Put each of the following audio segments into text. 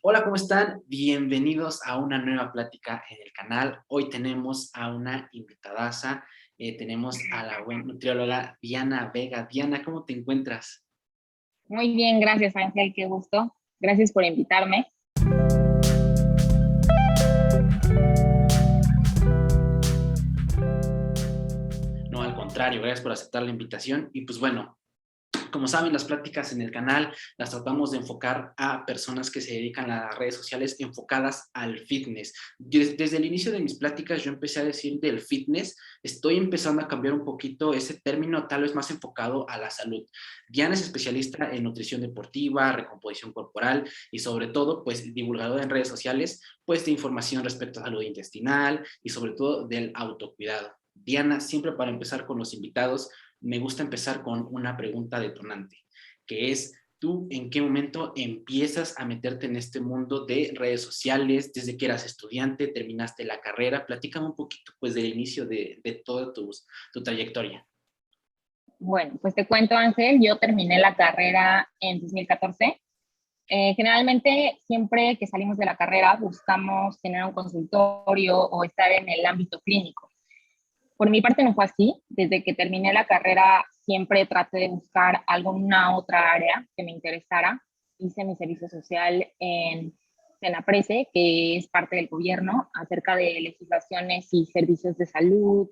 Hola, ¿cómo están? Bienvenidos a una nueva plática en el canal. Hoy tenemos a una invitadaza, tenemos a la buena nutrióloga Diana Vega. Diana, ¿cómo te encuentras? Muy bien, gracias Ángel, qué gusto. Gracias por invitarme. No, al contrario, gracias por aceptar la invitación. Y pues bueno, como saben, las pláticas en el canal las tratamos de enfocar a personas que se dedican a las redes sociales enfocadas al fitness. Desde el inicio de mis pláticas yo empecé a decir del fitness, estoy empezando a cambiar un poquito ese término, tal vez más enfocado a la salud. Diana es especialista en nutrición deportiva, recomposición corporal y sobre todo, pues, divulgadora en redes sociales, pues, de información respecto a salud intestinal y sobre todo del autocuidado. Diana, siempre para empezar con los invitados, me gusta empezar con una pregunta detonante, que es, ¿tú en qué momento empiezas a meterte en este mundo de redes sociales? Desde que eras estudiante, terminaste la carrera, platícame un poquito pues del inicio de toda tu trayectoria. Bueno, pues te cuento Ángel, yo terminé la carrera en 2014. Generalmente siempre que salimos de la carrera buscamos tener un consultorio o estar en el ámbito clínico. Por mi parte no fue así. Desde que terminé la carrera siempre traté de buscar alguna otra área que me interesara. Hice mi servicio social en Senaprece, que es parte del gobierno, acerca de legislaciones y servicios de salud.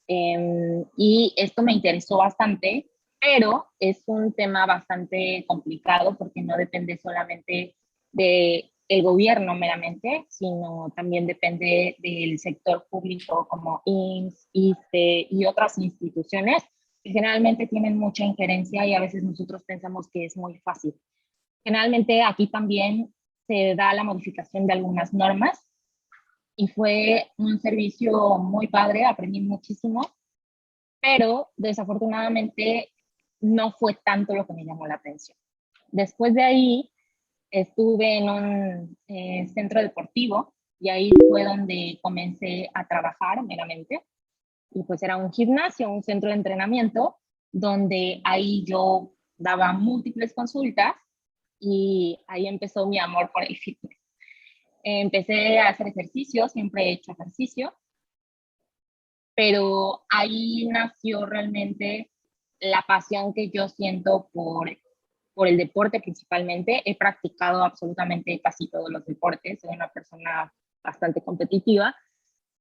Y esto me interesó bastante, pero es un tema bastante complicado porque no depende solamente de el gobierno meramente, sino también depende del sector público como IMSS, ISSSTE y otras instituciones que generalmente tienen mucha injerencia y a veces nosotros pensamos que es muy fácil. Generalmente aquí también se da la modificación de algunas normas y fue un servicio muy padre, aprendí muchísimo, pero desafortunadamente no fue tanto lo que me llamó la atención. Después de ahí estuve en un centro deportivo y ahí fue donde comencé a trabajar meramente. Y pues era un gimnasio, un centro de entrenamiento, donde ahí yo daba múltiples consultas y ahí empezó mi amor por el fitness. Empecé a hacer ejercicio, siempre he hecho ejercicio, pero ahí nació realmente la pasión que yo siento por el deporte principalmente. He practicado absolutamente casi todos los deportes, soy una persona bastante competitiva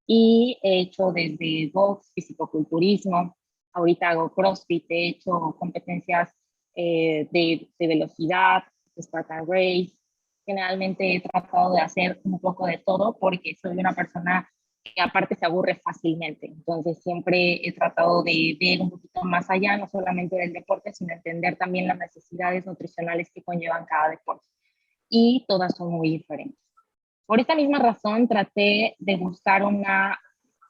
y he hecho desde box, fisicoculturismo, ahorita hago CrossFit, he hecho competencias de velocidad, Spartan Race. Generalmente he tratado de hacer un poco de todo porque soy una persona que aparte se aburre fácilmente. Entonces siempre he tratado de ver un poquito más allá, no solamente del deporte, sino entender también las necesidades nutricionales que conllevan cada deporte. Y todas son muy diferentes. Por esta misma razón traté de buscar una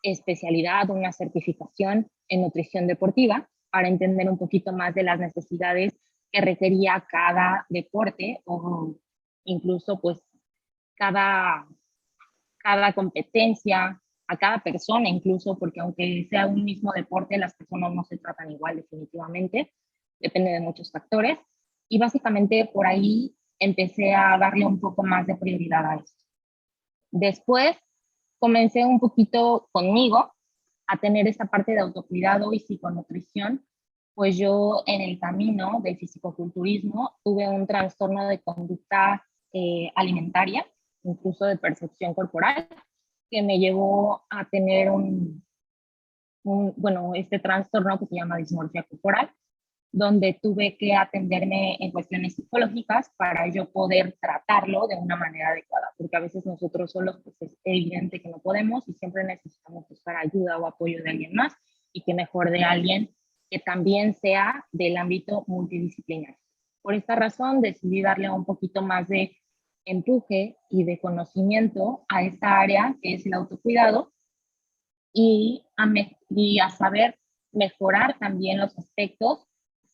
especialidad, una certificación en nutrición deportiva para entender un poquito más de las necesidades que requería cada deporte o incluso pues cada, cada competencia, a cada persona incluso, porque aunque sea un mismo deporte, las personas no se tratan igual definitivamente, depende de muchos factores. Y básicamente por ahí empecé a darle un poco más de prioridad a eso. Después comencé un poquito conmigo a tener esta parte de autocuidado y psiconutrición, pues yo en el camino del fisicoculturismo tuve un trastorno de conducta alimentaria, incluso de percepción corporal, que me llevó a tener bueno, este trastorno que se llama dismorfia corporal, donde tuve que atenderme en cuestiones psicológicas para yo poder tratarlo de una manera adecuada, porque a veces nosotros solos pues es evidente que no podemos y siempre necesitamos buscar ayuda o apoyo de alguien más y que mejor de alguien que también sea del ámbito multidisciplinar. Por esta razón decidí darle un poquito más de empuje y de conocimiento a esta área que es el autocuidado y a saber mejorar también los aspectos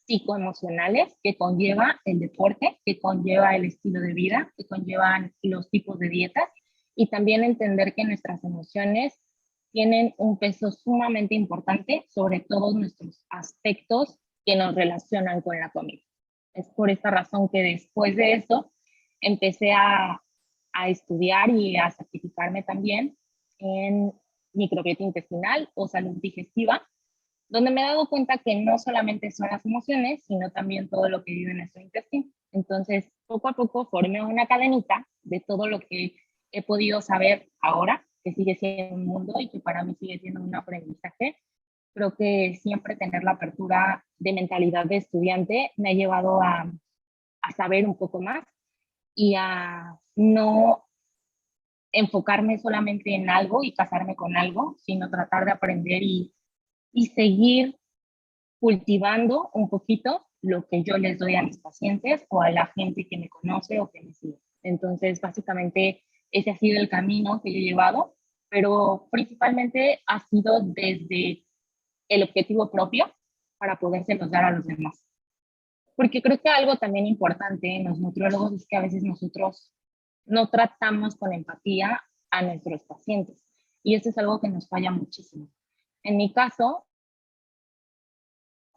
psicoemocionales que conlleva el deporte, que conlleva el estilo de vida, que conllevan los tipos de dietas y también entender que nuestras emociones tienen un peso sumamente importante sobre todos nuestros aspectos que nos relacionan con la comida. Es por esta razón que después de eso empecé a estudiar y a certificarme también en microbiota intestinal o salud digestiva, donde me he dado cuenta que no solamente son las emociones, sino también todo lo que vive en nuestro intestino. Entonces, poco a poco formé una cadenita de todo lo que he podido saber ahora, que sigue siendo un mundo y que para mí sigue siendo un aprendizaje. Creo que siempre tener la apertura de mentalidad de estudiante me ha llevado a saber un poco más y a no enfocarme solamente en algo y casarme con algo, sino tratar de aprender y seguir cultivando un poquito lo que yo les doy a mis pacientes o a la gente que me conoce o que me sigue. Entonces, básicamente, ese ha sido el camino que yo he llevado, pero principalmente ha sido desde el objetivo propio para podérselos dar a los demás. Porque creo que algo también importante en los nutriólogos es que a veces nosotros no tratamos con empatía a nuestros pacientes. Y eso es algo que nos falla muchísimo. En mi caso,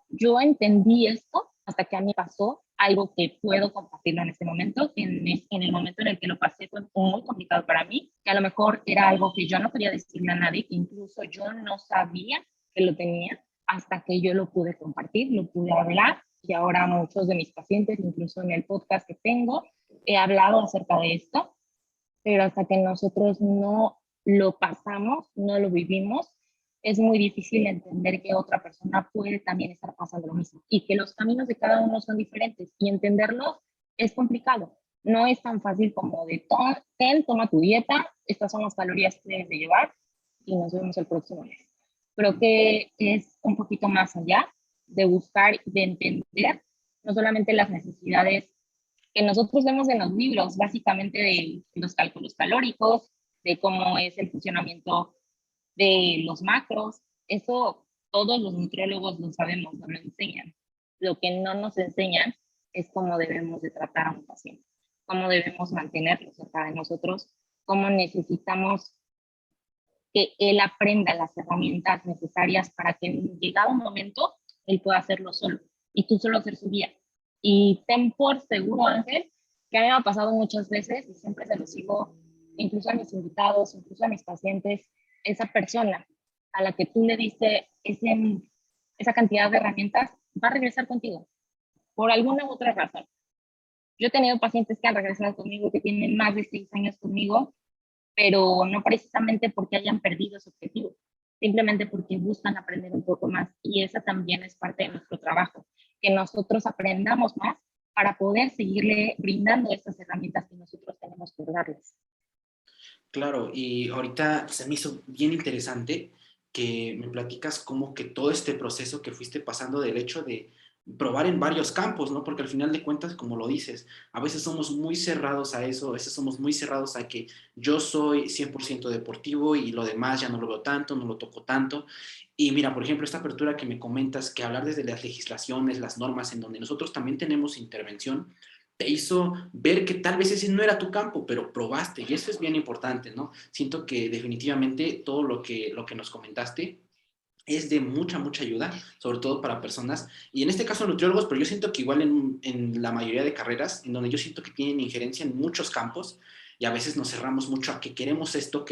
yo entendí esto hasta que a mí pasó algo que puedo compartirlo en este momento. En el momento en el que lo pasé fue muy complicado para mí, que a lo mejor era algo que yo no podía decirle a nadie, que incluso yo no sabía que lo tenía hasta que yo lo pude compartir, lo pude hablar. Y ahora muchos de mis pacientes, incluso en el podcast que tengo, he hablado acerca de esto, pero hasta que nosotros no lo pasamos, no lo vivimos, es muy difícil entender que otra persona puede también estar pasando lo mismo y que los caminos de cada uno son diferentes y entenderlos es complicado. No es tan fácil como de toma tu dieta, estas son las calorías que debes de llevar y nos vemos el próximo mes. Creo que es un poquito más allá de buscar y de entender no solamente las necesidades que nosotros vemos en los libros, básicamente de los cálculos calóricos, de cómo es el funcionamiento de los macros. Eso todos los nutriólogos lo sabemos, nos lo enseñan. Lo que no nos enseñan es cómo debemos de tratar a un paciente, cómo debemos mantenerlo cerca de nosotros, cómo necesitamos que él aprenda las herramientas necesarias para que en llegado un momento él pueda hacerlo solo y tú solo ser su guía. Y ten por seguro, Ángel, que a mí me ha pasado muchas veces y siempre se lo sigo, incluso a mis invitados, incluso a mis pacientes, esa persona a la que tú le diste esa cantidad de herramientas va a regresar contigo por alguna u otra razón. Yo he tenido pacientes que han regresado conmigo, que tienen más de 6 años conmigo, pero no precisamente porque hayan perdido su objetivo, simplemente porque buscan aprender un poco más. Y esa también es parte de nuestro trabajo, que nosotros aprendamos más para poder seguirle brindando estas herramientas que nosotros tenemos por darles. Claro, y ahorita se me hizo bien interesante que me platicas como que todo este proceso que fuiste pasando del hecho de probar en varios campos, ¿no? Porque al final de cuentas, como lo dices, a veces somos muy cerrados a eso, a veces somos muy cerrados a que yo soy 100% deportivo y lo demás ya no lo veo tanto, no lo toco tanto. Y mira, por ejemplo, esta apertura que me comentas, que hablar desde las legislaciones, las normas, en donde nosotros también tenemos intervención, te hizo ver que tal vez ese no era tu campo, pero probaste, y eso es bien importante, ¿no? Siento que definitivamente todo lo que nos comentaste es de mucha, mucha ayuda, sobre todo para personas, y en este caso nutriólogos, pero yo siento que igual en la mayoría de carreras, en donde yo siento que tienen injerencia en muchos campos, y a veces nos cerramos mucho a que queremos esto,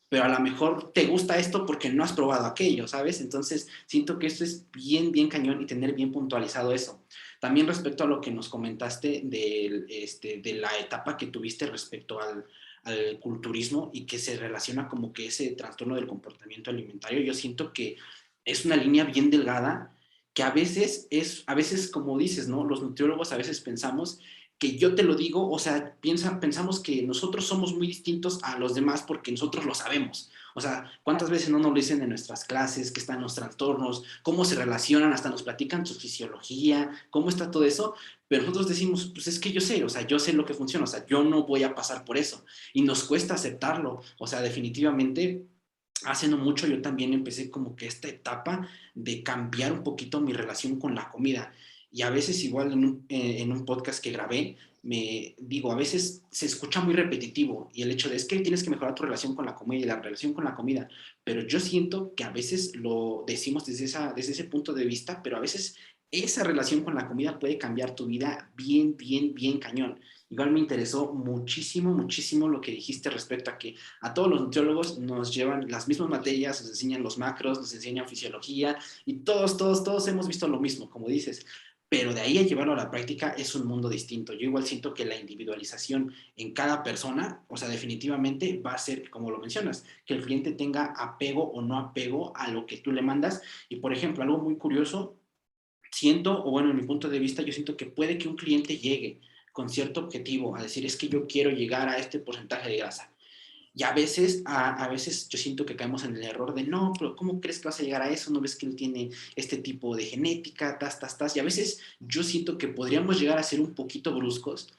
pero a lo mejor te gusta esto porque no has probado aquello, ¿sabes? Entonces, siento que esto es bien, bien cañón y tener bien puntualizado eso. También respecto a lo que nos comentaste de la etapa que tuviste respecto al culturismo y que se relaciona como que ese trastorno del comportamiento alimentario, yo siento que es una línea bien delgada que a veces como dices, ¿no? Los nutriólogos a veces pensamos que yo te lo digo, o sea, pensamos que nosotros somos muy distintos a los demás porque nosotros lo sabemos. O sea, ¿cuántas veces no nos lo dicen en nuestras clases, que están los trastornos, cómo se relacionan, hasta nos platican su fisiología, cómo está todo eso? Pero nosotros decimos, pues es que yo sé, o sea, yo sé lo que funciona, o sea, yo no voy a pasar por eso. Y nos cuesta aceptarlo, o sea, definitivamente hace no mucho yo también empecé como que esta etapa de cambiar un poquito mi relación con la comida. Y a veces igual en un podcast que grabé, me digo, a veces se escucha muy repetitivo y el hecho de es que tienes que mejorar tu relación con la comida y la relación con la comida, pero yo siento que a veces lo decimos desde ese punto de vista, pero a veces esa relación con la comida puede cambiar tu vida bien, bien, bien cañón. Igual me interesó muchísimo, muchísimo lo que dijiste respecto a que a todos los nutriólogos nos llevan las mismas materias, nos enseñan los macros, nos enseñan fisiología y todos, todos, todos hemos visto lo mismo, como dices. Pero de ahí a llevarlo a la práctica es un mundo distinto. Yo igual siento que la individualización en cada persona, o sea, definitivamente va a ser, como lo mencionas, que el cliente tenga apego o no apego a lo que tú le mandas. Y por ejemplo, algo muy curioso siento, o bueno, en mi punto de vista, yo siento que puede que un cliente llegue con cierto objetivo a decir, es que yo quiero llegar a este porcentaje de grasa. Y a veces yo siento que caemos en el error de, no, pero ¿cómo crees que vas a llegar a eso? ¿No ves que él tiene este tipo de genética, tas, tas, tas? Y a veces yo siento que podríamos llegar a ser un poquito bruscos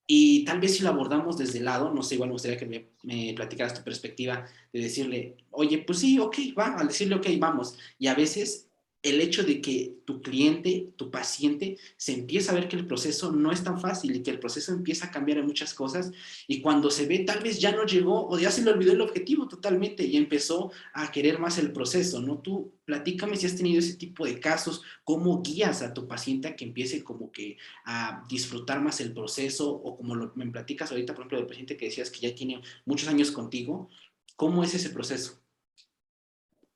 y tal vez si lo abordamos desde el lado, no sé, igual me gustaría que me platicaras tu perspectiva de decirle, oye, pues sí, ok, va, al decirle, ok, vamos. Y a veces el hecho de que tu cliente, tu paciente, se empieza a ver que el proceso no es tan fácil y que el proceso empieza a cambiar en muchas cosas y cuando se ve tal vez ya no llegó o ya se le olvidó el objetivo totalmente y empezó a querer más el proceso, ¿no? Tú platícame si has tenido ese tipo de casos, cómo guías a tu paciente a que empiece como que a disfrutar más el proceso o como me platicas ahorita, por ejemplo, del paciente que decías que ya tiene muchos años contigo, ¿cómo es ese proceso?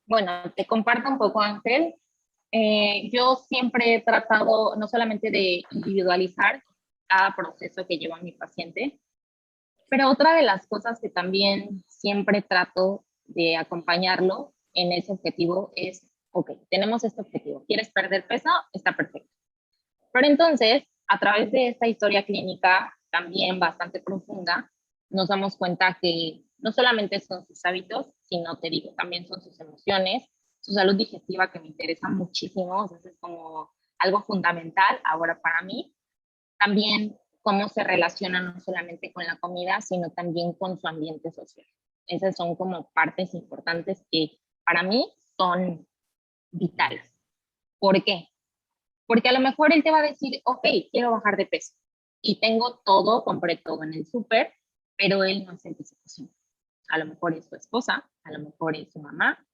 Bueno, te comparto un poco, Ángel. Yo siempre he tratado no solamente de individualizar cada proceso que lleva mi paciente, pero otra de las cosas que también siempre trato de acompañarlo en ese objetivo es, ok, tenemos este objetivo, ¿quieres perder peso? Está perfecto. Pero entonces, a través de esta historia clínica también bastante profunda, nos damos cuenta que no solamente son sus hábitos, sino te digo, también son sus emociones, su salud digestiva que me interesa muchísimo, o sea, es como algo fundamental ahora para mí. También cómo se relaciona no solamente con la comida, sino también con su ambiente social. Esas son como partes importantes que para mí son vitales. ¿Por qué? Porque a lo mejor él te va a decir, ok, quiero bajar de peso y tengo todo, compré todo en el súper, pero él no es el que se cocina. A lo mejor es su esposa, a lo mejor es su mamá,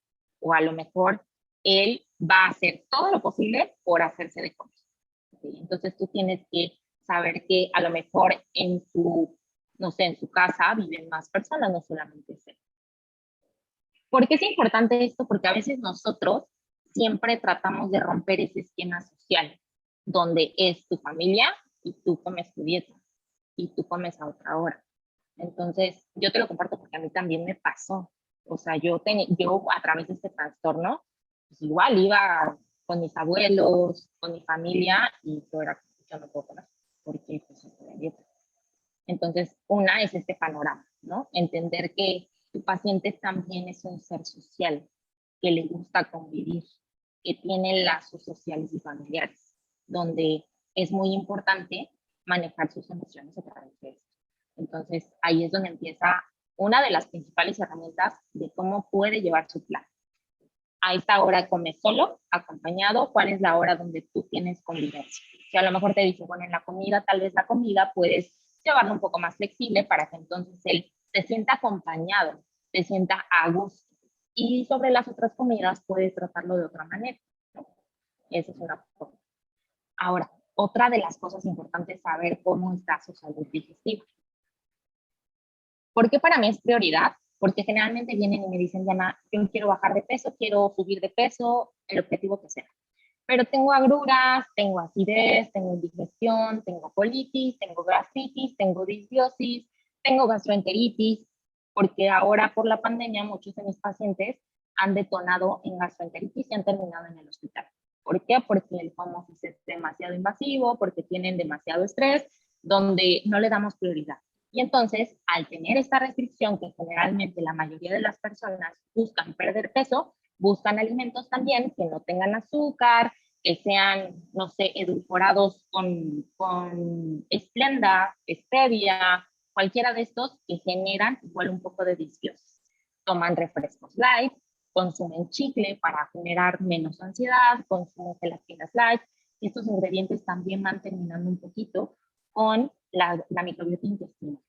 o a lo mejor él va a hacer todo lo posible por hacerse de comer. ¿Sí? Entonces tú tienes que saber que a lo mejor en su, no sé, en su casa viven más personas, no solamente él. ¿Por qué es importante esto? Porque a veces nosotros siempre tratamos de romper ese esquema social, donde es tu familia y tú comes tu dieta y tú comes a otra hora. Entonces, yo te lo comparto porque a mí también me pasó. O sea, yo a través de este trastorno, pues igual iba con mis abuelos, con mi familia, y yo era, yo no puedo comer, porque pues estoy en dieta. Entonces, una es este panorama, ¿no? Entender que tu paciente también es un ser social, que le gusta convivir, que tiene lazos sociales y familiares, donde es muy importante manejar sus emociones a través de esto. Entonces, ahí es donde empieza una de las principales herramientas de cómo puede llevar su plan. A esta hora come solo, acompañado, cuál es la hora donde tú tienes convivencia. Si a lo mejor te dice, bueno, en la comida, tal vez la comida puedes llevarlo un poco más flexible para que entonces él se sienta acompañado, se sienta a gusto. Y sobre las otras comidas puedes tratarlo de otra manera, ¿no? Esa es una forma. Ahora, otra de las cosas importantes es saber cómo está su salud digestiva. ¿Por qué para mí es prioridad? Porque generalmente vienen y me dicen, Diana, yo quiero bajar de peso, quiero subir de peso, el objetivo que sea. Pero tengo agruras, tengo acidez, tengo indigestión, tengo colitis, tengo gastritis, tengo disbiosis, tengo gastroenteritis, porque ahora por la pandemia muchos de mis pacientes han detonado en gastroenteritis y han terminado en el hospital. ¿Por qué? Porque el home office es demasiado invasivo, porque tienen demasiado estrés, donde no le damos prioridad. Y entonces, al tener esta restricción, que generalmente la mayoría de las personas buscan perder peso, buscan alimentos también que no tengan azúcar, que sean, no sé, edulcorados con esplenda, stevia, cualquiera de estos que generan igual un poco de disbiosis. Toman refrescos light, consumen chicle para generar menos ansiedad, consumen gelatinas light. Y estos ingredientes también van terminando un poquito con la microbiota intestinal.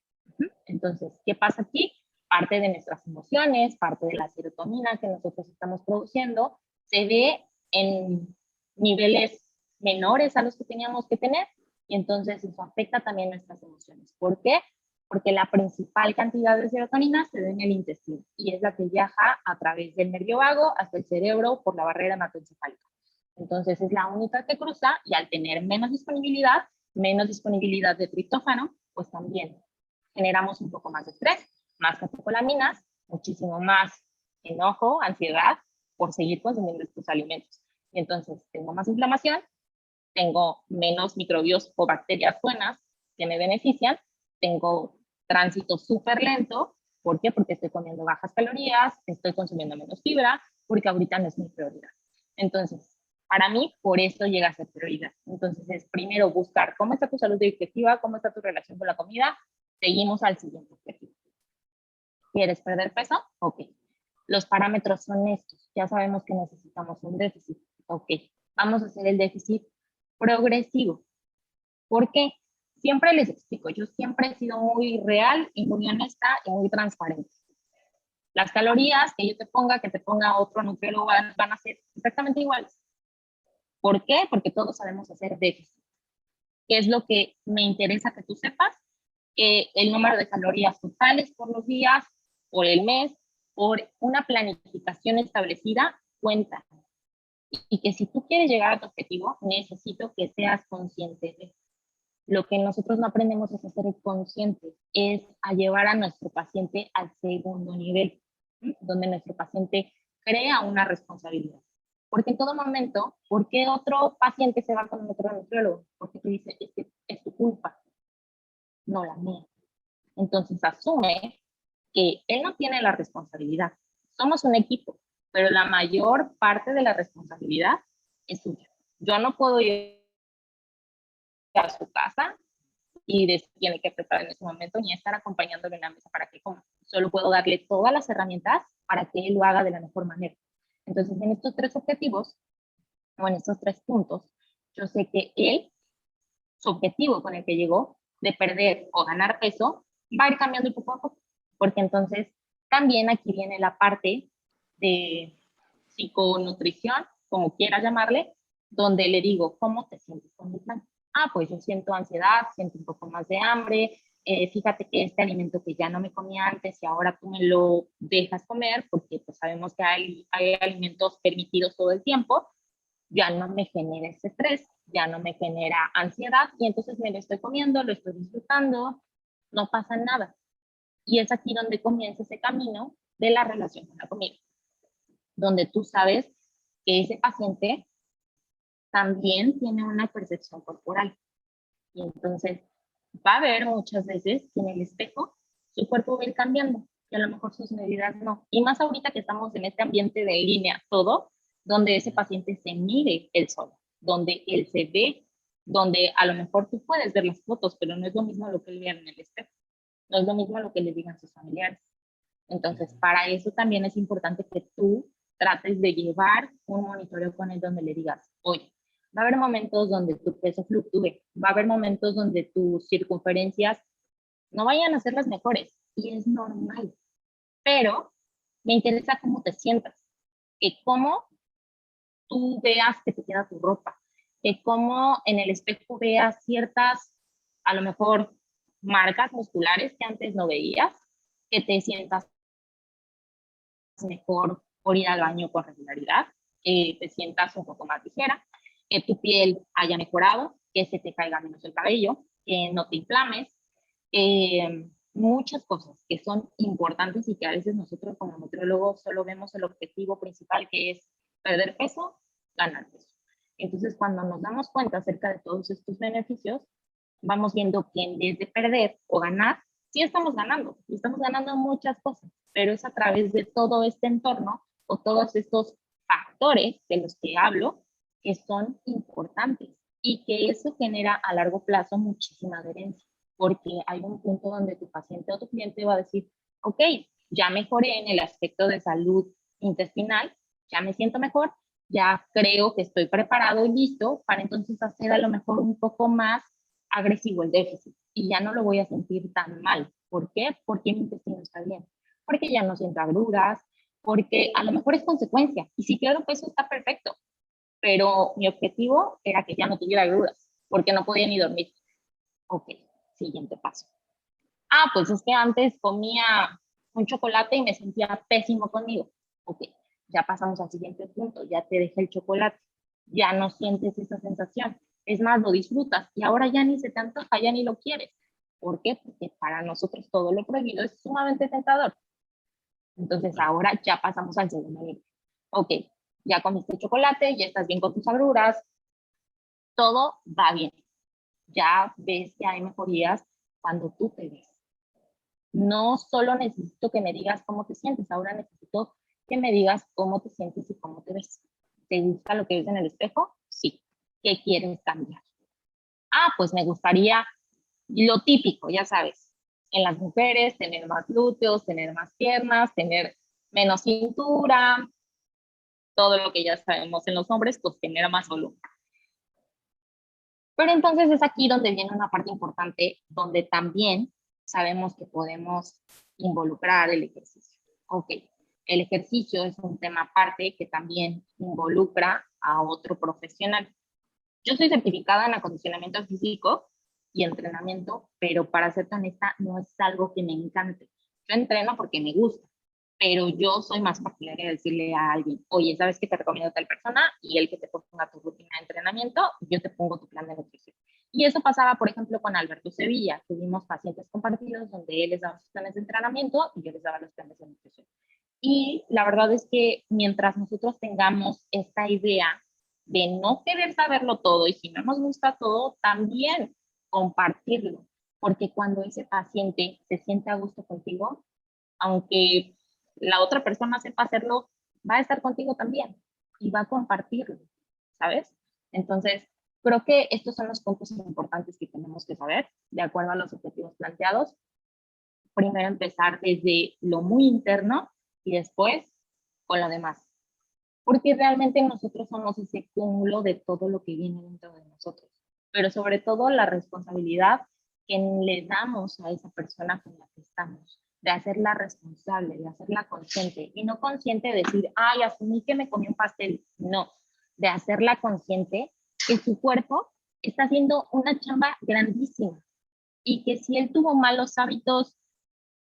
Entonces, ¿qué pasa aquí? Parte de nuestras emociones, parte de la serotonina que nosotros estamos produciendo, se ve en niveles menores a los que teníamos que tener, y entonces eso afecta también nuestras emociones. ¿Por qué? Porque la principal cantidad de serotonina se da en el intestino y es la que viaja a través del nervio vago hasta el cerebro por la barrera hematoencefálica. Entonces es la única que cruza y al tener menos disponibilidad de triptófano, pues también generamos un poco más de estrés, más catecolaminas, muchísimo más enojo, ansiedad por seguir consumiendo estos alimentos. Y entonces tengo más inflamación, tengo menos microbios o bacterias buenas que me benefician, tengo tránsito súper lento. ¿Por qué? Porque estoy comiendo bajas calorías, estoy consumiendo menos fibra, porque ahorita no es mi prioridad. Entonces, para mí, por eso llega a ser prioridad. Entonces, es primero buscar cómo está tu salud digestiva, cómo está tu relación con la comida, seguimos al siguiente objetivo. ¿Quieres perder peso? Ok. Los parámetros son estos. Ya sabemos que necesitamos un déficit. Ok. Vamos a hacer el déficit progresivo. ¿Por qué? Siempre les explico, yo siempre he sido muy real y muy honesta y muy transparente. Las calorías que yo te ponga, que te ponga otro nutriólogo, van a ser exactamente iguales. ¿Por qué? Porque todos sabemos hacer déficit. ¿Qué es lo que me interesa que tú sepas? El número de calorías totales por los días, por el mes, por una planificación establecida, cuenta. Y que si tú quieres llegar a tu objetivo, necesito que seas consciente de. Lo que nosotros no aprendemos es a ser conscientes, es a llevar a nuestro paciente al segundo nivel, donde nuestro paciente crea una responsabilidad. Porque en todo momento, ¿por qué otro paciente se va con otro nutriólogo? Porque tú dices, es tu culpa, no la mía. Entonces asume que él no tiene la responsabilidad. Somos un equipo, pero la mayor parte de la responsabilidad es suya. Yo no puedo ir a su casa y de tiene que preparar en ese momento ni estar acompañándolo en la mesa para que coma. Solo puedo darle todas las herramientas para que él lo haga de la mejor manera. Entonces, en estos tres objetivos, o en estos tres puntos, yo sé que él, su objetivo con el que llegó, de perder o ganar peso, va a ir cambiando poco a poco. Porque entonces, también aquí viene la parte de psiconutrición, como quieras llamarle, donde le digo, ¿cómo te sientes con mi plan? Ah, pues yo siento ansiedad, siento un poco más de hambre, fíjate que este alimento que ya no me comía antes y ahora tú me lo dejas comer, porque pues sabemos que hay alimentos permitidos todo el tiempo, ya no me genera ese estrés, ya no me genera ansiedad y entonces me lo estoy comiendo, lo estoy disfrutando, no pasa nada. Y es aquí donde comienza ese camino de la relación con la comida, donde tú sabes que ese paciente también tiene una percepción corporal. Y entonces va a ver muchas veces que en el espejo su cuerpo va a ir cambiando y a lo mejor sus medidas no. Y más ahorita que estamos en este ambiente de línea todo, donde ese paciente se mide él solo, donde él se ve, donde a lo mejor tú puedes ver las fotos, pero no es lo mismo lo que él vea en el espejo, no es lo mismo lo que le digan sus familiares. Entonces, para eso también es importante que tú trates de llevar un monitoreo con él donde le digas, oye, va a haber momentos donde tu peso fluctúe, va a haber momentos donde tus circunferencias no vayan a ser las mejores y es normal, pero me interesa cómo te sientas, que cómo tú veas que te queda tu ropa, que cómo en el espejo veas ciertas, a lo mejor, marcas musculares que antes no veías, que te sientas mejor por ir al baño con regularidad, que te sientas un poco más ligera, que tu piel haya mejorado, que se te caiga menos el cabello, que no te inflames, muchas cosas que son importantes y que a veces nosotros como nutriólogos solo vemos el objetivo principal que es perder peso, ganar peso. Entonces, cuando nos damos cuenta acerca de todos estos beneficios, vamos viendo que en vez de perder o ganar, sí estamos ganando, y estamos ganando muchas cosas, pero es a través de todo este entorno o todos estos factores de los que hablo que son importantes y que eso genera a largo plazo muchísima adherencia, porque hay un punto donde tu paciente o tu cliente va a decir, ok, ya mejoré en el aspecto de salud intestinal, ya me siento mejor, ya creo que estoy preparado y listo para entonces hacer a lo mejor un poco más agresivo el déficit y ya no lo voy a sentir tan mal. ¿Por qué? Porque mi intestino está bien, porque ya no siento agruras, porque a lo mejor es consecuencia y si claro, pues eso está perfecto, pero mi objetivo era que ya no tuviera agruras, porque no podía ni dormir. Ok, siguiente paso. Ah, pues es que antes comía un chocolate y me sentía pésimo conmigo. Ok, ya pasamos al siguiente punto, ya te dejé el chocolate, ya no sientes esa sensación. Es más, lo disfrutas y ahora ya ni se te antoja, ya ni lo quieres. ¿Por qué? Porque para nosotros todo lo prohibido es sumamente tentador. Entonces ahora ya pasamos al segundo nivel. Ok, ya comiste chocolate, ya estás bien con tus agruras, todo va bien. Ya ves que hay mejorías cuando tú te ves. No solo necesito que me digas cómo te sientes, ahora necesito que me digas cómo te sientes y cómo te ves. ¿Te gusta lo que ves en el espejo? Sí. ¿Qué quieres cambiar? Ah, pues me gustaría lo típico, ya sabes, en las mujeres, tener más glúteos, tener más piernas, tener menos cintura, todo lo que ya sabemos en los hombres, pues tener más volumen. Pero entonces es aquí donde viene una parte importante, donde también sabemos que podemos involucrar el ejercicio. Ok, el ejercicio es un tema aparte que también involucra a otro profesional. Yo soy certificada en acondicionamiento físico y entrenamiento, pero para ser honesta, no es algo que me encante. Yo entreno porque me gusta, pero yo soy más partidaria de decirle a alguien, oye, ¿sabes qué te recomiendo tal persona? Y él que te ponga tu rutina de entrenamiento, yo te pongo tu plan de nutrición. Y eso pasaba, por ejemplo, con Alberto Sevilla. Tuvimos pacientes compartidos donde él les daba sus planes de entrenamiento y yo les daba los planes de nutrición. Y la verdad es que mientras nosotros tengamos esta idea de no querer saberlo todo y si no nos gusta todo, también compartirlo. Porque cuando ese paciente se siente a gusto contigo, aunque la otra persona sepa hacerlo, va a estar contigo también y va a compartirlo, ¿sabes? Entonces, creo que estos son los puntos importantes que tenemos que saber de acuerdo a los objetivos planteados. Primero empezar desde lo muy interno y después con lo demás. Porque realmente nosotros somos ese cúmulo de todo lo que viene dentro de nosotros. Pero sobre todo la responsabilidad que le damos a esa persona con la que estamos, de hacerla responsable, de hacerla consciente. Y no consciente de decir, ay, asumí que me comí un pastel. No, de hacerla consciente que su cuerpo está haciendo una chamba grandísima y que si él tuvo malos hábitos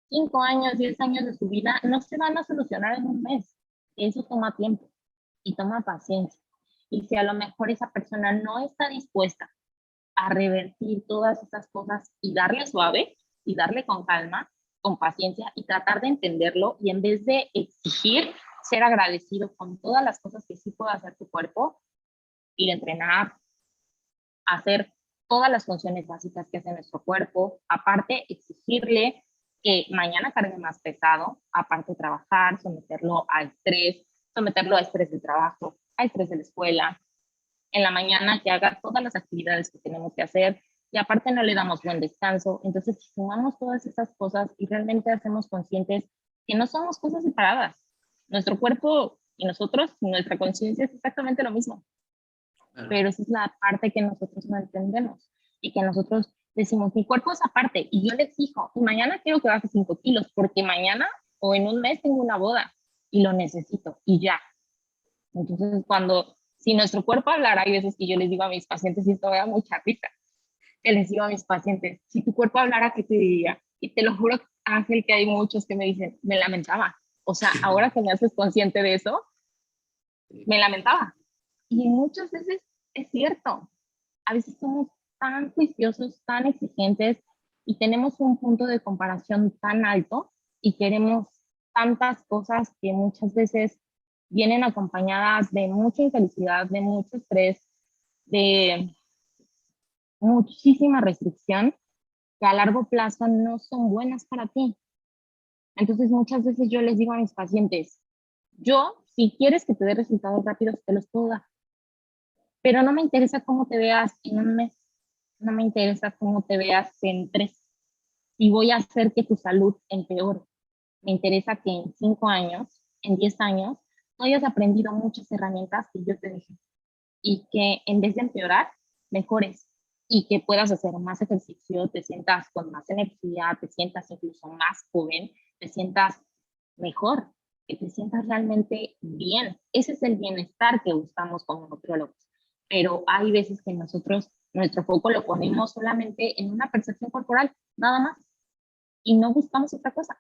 5 años, 10 años de su vida, no se van a solucionar en un mes. Eso toma tiempo y toma paciencia. Y si a lo mejor esa persona no está dispuesta a revertir todas esas cosas y darle suave y darle con calma, con paciencia y tratar de entenderlo y en vez de exigir, ser agradecido con todas las cosas que sí puede hacer tu cuerpo, ir a entrenar, hacer todas las funciones básicas que hace nuestro cuerpo, aparte exigirle que mañana cargue más pesado, aparte trabajar, someterlo a estrés de trabajo, a estrés de la escuela, en la mañana que haga todas las actividades que tenemos que hacer y aparte no le damos buen descanso. Entonces, si sumamos todas esas cosas y realmente hacemos conscientes que no somos cosas separadas, nuestro cuerpo y nosotros, nuestra conciencia es exactamente lo mismo, Claro. pero esa es la parte que nosotros no entendemos y que nosotros decimos, mi cuerpo es aparte y yo le exijo, y mañana quiero que baje 5 kilos porque mañana o en un mes tengo una boda y lo necesito y ya. Entonces, si nuestro cuerpo hablara, hay veces que yo les digo a mis pacientes, y esto me da mucha risa, que les digo a mis pacientes, si tu cuerpo hablara, ¿qué te diría? Y te lo juro, Ángel, que hay muchos que me dicen, me lamentaba. O sea, ahora que me haces consciente de eso, me lamentaba. Y muchas veces es cierto. A veces somos tan juiciosos, tan exigentes y tenemos un punto de comparación tan alto y queremos tantas cosas que muchas veces vienen acompañadas de mucha infelicidad, de mucho estrés, de muchísima restricción que a largo plazo no son buenas para ti. Entonces muchas veces yo les digo a mis pacientes, yo si quieres que te dé resultados rápidos te los puedo dar, pero no me interesa cómo te veas en un mes, no me interesa cómo te veas en 3, y voy a hacer que tu salud empeore. Me interesa que en 5 años, en 10 años, tú hayas aprendido muchas herramientas que yo te dejé y que en vez de empeorar, mejores y que puedas hacer más ejercicio, te sientas con más energía, te sientas incluso más joven, te sientas mejor. que te sientas realmente bien. Ese es el bienestar que buscamos como nutriólogos. Pero hay veces que nosotros nuestro foco lo ponemos solamente en una percepción corporal, nada más, y no buscamos otra cosa.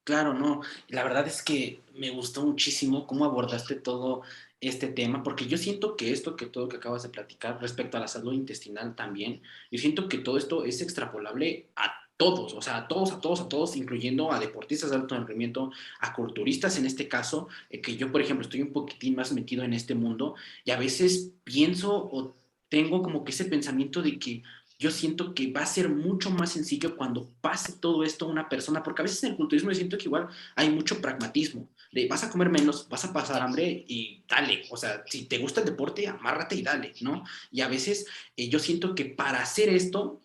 Claro, no. La verdad es que me gustó muchísimo cómo abordaste todo este tema, porque yo siento que esto, que todo que acabas de platicar respecto a la salud intestinal también, yo siento que todo esto es extrapolable a todos, o sea, a todos, a todos, a todos, incluyendo a deportistas de alto rendimiento, a culturistas en este caso, que yo, por ejemplo, estoy un poquitín más metido en este mundo y a veces pienso o tengo como que ese pensamiento de que yo siento que va a ser mucho más sencillo cuando pase todo esto a una persona, porque a veces en el culturismo yo siento que igual hay mucho pragmatismo, de vas a comer menos, vas a pasar hambre y dale, o sea, si te gusta el deporte, amárrate y dale, ¿no? Y a veces yo siento que para hacer esto,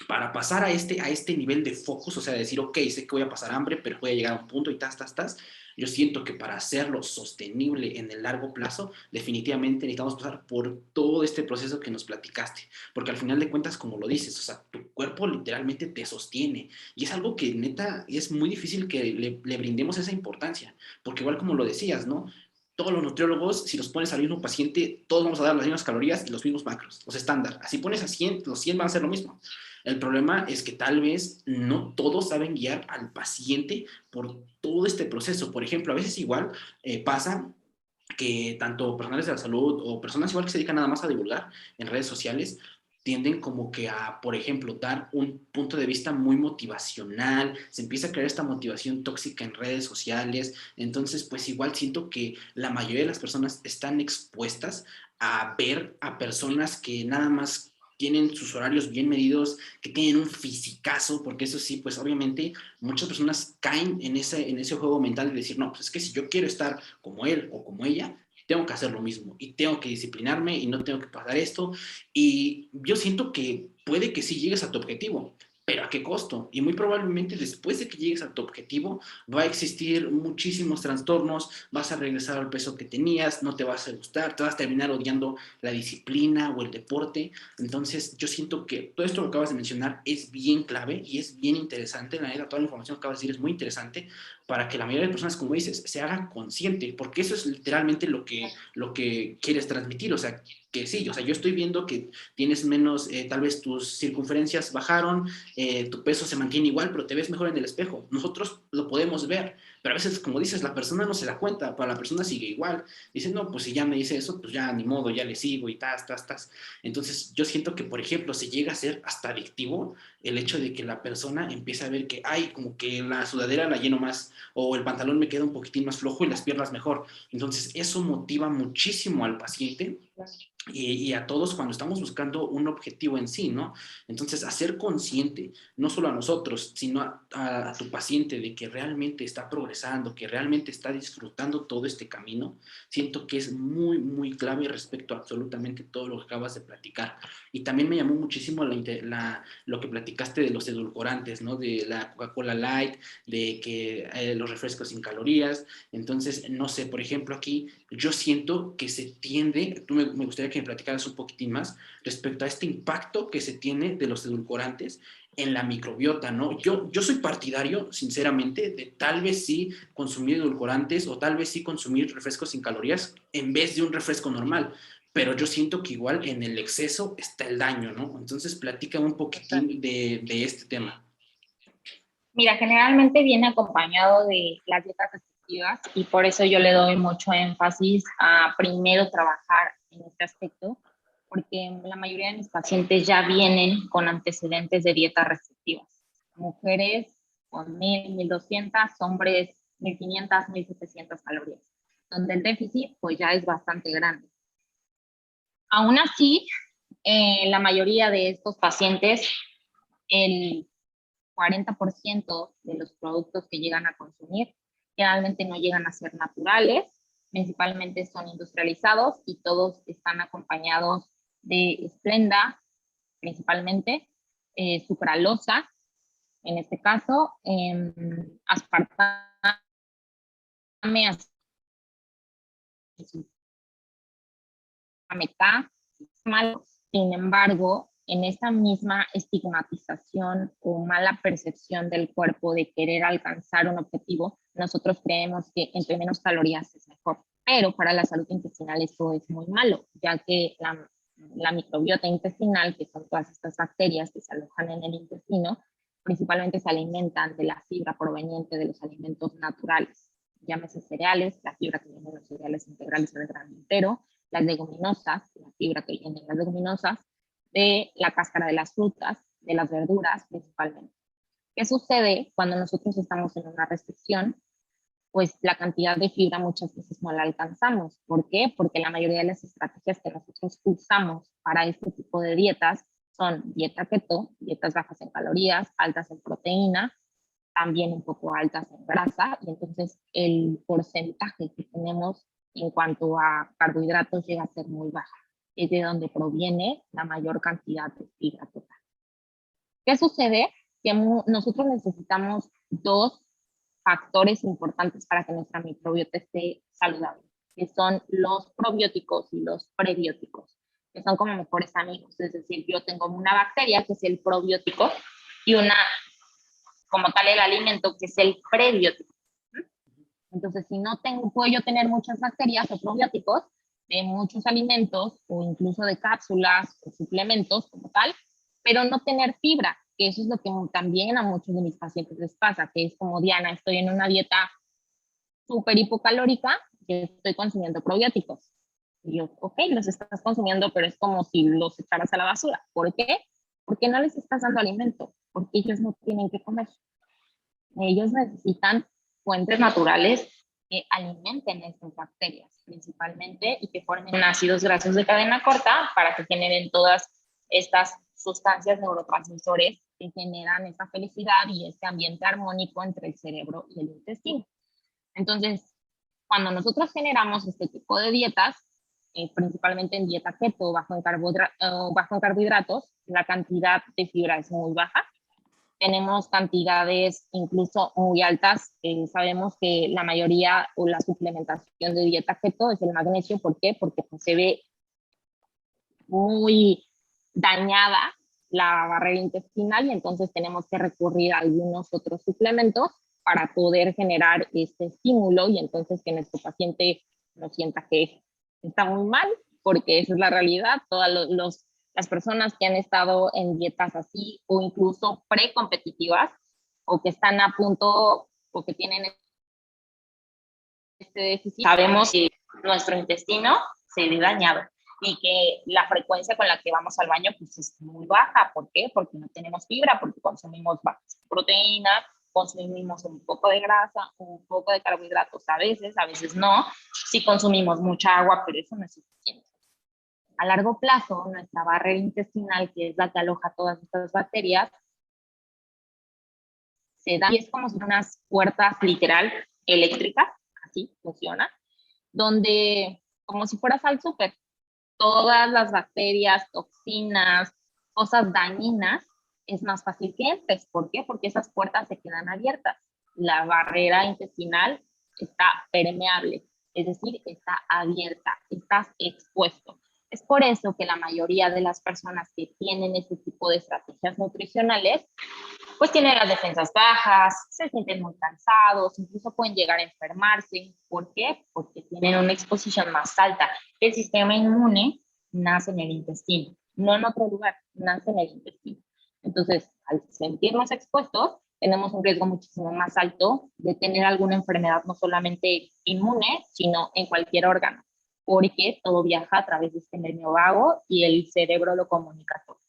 para pasar a este nivel de focus, o sea, decir, ok, sé que voy a pasar hambre, pero voy a llegar a un punto y tas, yo siento que para hacerlo sostenible en el largo plazo, definitivamente necesitamos pasar por todo este proceso que nos platicaste, porque al final de cuentas, como lo dices, o sea, tu cuerpo literalmente te sostiene, y es algo que neta es muy difícil que le brindemos esa importancia, porque igual como lo decías, ¿no? Todos los nutriólogos, si los pones al mismo paciente, todos vamos a dar las mismas calorías y los mismos macros, los estándar. Así pones a 100, los 100 van a ser lo mismo. El problema es que tal vez no todos saben guiar al paciente por todo este proceso. Por ejemplo, a veces igual pasa que tanto personales de la salud o personas igual que se dedican nada más a divulgar en redes sociales, tienden como que a, por ejemplo, dar un punto de vista muy motivacional, se empieza a crear esta motivación tóxica en redes sociales, entonces pues igual siento que la mayoría de las personas están expuestas a ver a personas que nada más tienen sus horarios bien medidos, que tienen un fisicazo, porque eso sí, pues obviamente muchas personas caen en ese juego mental de decir, no, pues es que si yo quiero estar como él o como ella, tengo que hacer lo mismo y tengo que disciplinarme y no tengo que pasar esto. Y yo siento que puede que sí llegues a tu objetivo, pero ¿a qué costo? Y muy probablemente después de que llegues a tu objetivo va a existir muchísimos trastornos, vas a regresar al peso que tenías, no te vas a gustar, te vas a terminar odiando la disciplina o el deporte. Entonces yo siento que todo esto que acabas de mencionar es bien clave y es bien interesante, la neta, toda la información que acabas de decir es muy interesante para que la mayoría de personas, como dices, se hagan consciente, porque eso es literalmente lo que quieres transmitir, o sea, que sí, o sea, yo estoy viendo que tienes menos, tal vez tus circunferencias bajaron, tu peso se mantiene igual, pero te ves mejor en el espejo. Nosotros lo podemos ver, pero a veces, como dices, la persona no se da cuenta, para la persona sigue igual. Dice, no, pues si ya me dice eso, pues ya ni modo, ya le sigo y tas. Entonces, yo siento que, por ejemplo, se llega a ser hasta adictivo el hecho de que la persona empieza a ver que, ay, como que la sudadera la lleno más, o el pantalón me queda un poquitín más flojo y las piernas mejor. Entonces, eso motiva muchísimo al paciente y a todos cuando estamos buscando un objetivo en sí, ¿no? Entonces, hacer consciente, no solo a nosotros, sino a tu paciente de que realmente está progresando, que realmente está disfrutando todo este camino, siento que es muy, muy clave respecto a absolutamente todo lo que acabas de platicar. Y también me llamó muchísimo lo que platicaste de los edulcorantes, ¿no? De la Coca-Cola Light, de que los refrescos sin calorías. Entonces, no sé, por ejemplo, aquí yo siento que se tiende, me gustaría que me platicaras un poquitín más respecto a este impacto que se tiene de los edulcorantes en la microbiota, ¿no? Yo soy partidario, sinceramente, de tal vez sí consumir edulcorantes o tal vez sí consumir refrescos sin calorías en vez de un refresco normal, pero yo siento que igual en el exceso está el daño, ¿no? Entonces, platícame un poquitín de este tema. Mira, generalmente viene acompañado de las dietas restrictivas y por eso yo le doy mucho énfasis a primero trabajar en este aspecto, porque la mayoría de mis pacientes ya vienen con antecedentes de dietas restrictivas. Mujeres con 1,000, 1,200, hombres 1,500, 1,700 calorías, donde el déficit pues ya es bastante grande. Aún así, la mayoría de estos pacientes, el 40% de los productos que llegan a consumir generalmente no llegan a ser naturales, principalmente son industrializados y todos están acompañados de esplenda, principalmente sucralosa, en este caso, aspartame, azúcar K. Sin embargo, en esta misma estigmatización o mala percepción del cuerpo de querer alcanzar un objetivo, nosotros creemos que entre menos calorías es mejor. Pero para la salud intestinal esto es muy malo, ya que la microbiota intestinal, que son todas estas bacterias que se alojan en el intestino, principalmente se alimentan de la fibra proveniente de los alimentos naturales, llámese cereales, la fibra que viene de los cereales integrales del grano entero, las leguminosas, la fibra que viene de las leguminosas, de la cáscara de las frutas, de las verduras principalmente. ¿Qué sucede cuando nosotros estamos en una restricción? Pues la cantidad de fibra muchas veces no la alcanzamos. ¿Por qué? Porque la mayoría de las estrategias que nosotros usamos para este tipo de dietas son dieta keto, dietas bajas en calorías, altas en proteína, también un poco altas en grasa, y entonces el porcentaje que tenemos en cuanto a carbohidratos llega a ser muy baja. Es de donde proviene la mayor cantidad de fibra total. ¿Qué sucede? Que nosotros necesitamos dos factores importantes para que nuestra microbiota esté saludable, que son los probióticos y los prebióticos, que son como mejores amigos. Es decir, yo tengo una bacteria, que es el probiótico, y una, como tal, el alimento, que es el prebiótico. Entonces, si no tengo, puedo yo tener muchas bacterias o probióticos de muchos alimentos o incluso de cápsulas o suplementos como tal, pero no tener fibra, que eso es lo que también a muchos de mis pacientes les pasa, que es como: Diana, estoy en una dieta súper hipocalórica que estoy consumiendo probióticos. Y yo, ok, los estás consumiendo, pero es como si los echaras a la basura. ¿Por qué? Porque no les estás dando alimento, porque ellos no tienen que comer. Ellos necesitan fuentes naturales que alimenten estas bacterias principalmente y que formen ácidos grasos de cadena corta para que generen todas estas sustancias neurotransmisores que generan esa felicidad y este ambiente armónico entre el cerebro y el intestino. Entonces, cuando nosotros generamos este tipo de dietas, principalmente en dieta keto, bajo en carbohidratos, la cantidad de fibra es muy baja. Tenemos cantidades incluso muy altas. Sabemos que la mayoría o la suplementación de dieta keto es el magnesio. ¿Por qué? Porque pues, se ve muy dañada la barrera intestinal y entonces tenemos que recurrir a algunos otros suplementos para poder generar este estímulo y entonces que nuestro paciente no sienta que está muy mal, porque esa es la realidad. Las personas que han estado en dietas así o incluso precompetitivas o que están a punto o que tienen este déficit, sabemos que nuestro intestino se ve dañado y que la frecuencia con la que vamos al baño pues es muy baja. ¿Por qué? Porque no tenemos fibra, porque consumimos bajas proteínas, consumimos un poco de grasa, un poco de carbohidratos a veces no. Sí consumimos mucha agua, pero eso no es suficiente. A largo plazo, nuestra barrera intestinal, que es la que aloja todas estas bacterias, se da y es como si unas puertas literal eléctricas, así funciona, donde como si fueras al súper, todas las bacterias, toxinas, cosas dañinas, es más fácil que entres. ¿Por qué? Porque esas puertas se quedan abiertas. La barrera intestinal está permeable, es decir, está abierta, estás expuesto. Es por eso que la mayoría de las personas que tienen este tipo de estrategias nutricionales, pues tienen las defensas bajas, se sienten muy cansados, incluso pueden llegar a enfermarse. ¿Por qué? Porque tienen una exposición más alta. El sistema inmune nace en el intestino, no en otro lugar, nace en el intestino. Entonces, al sentirnos expuestos, tenemos un riesgo muchísimo más alto de tener alguna enfermedad, no solamente inmune, sino en cualquier órgano, porque todo viaja a través de este nervio vago y el cerebro lo comunica todo.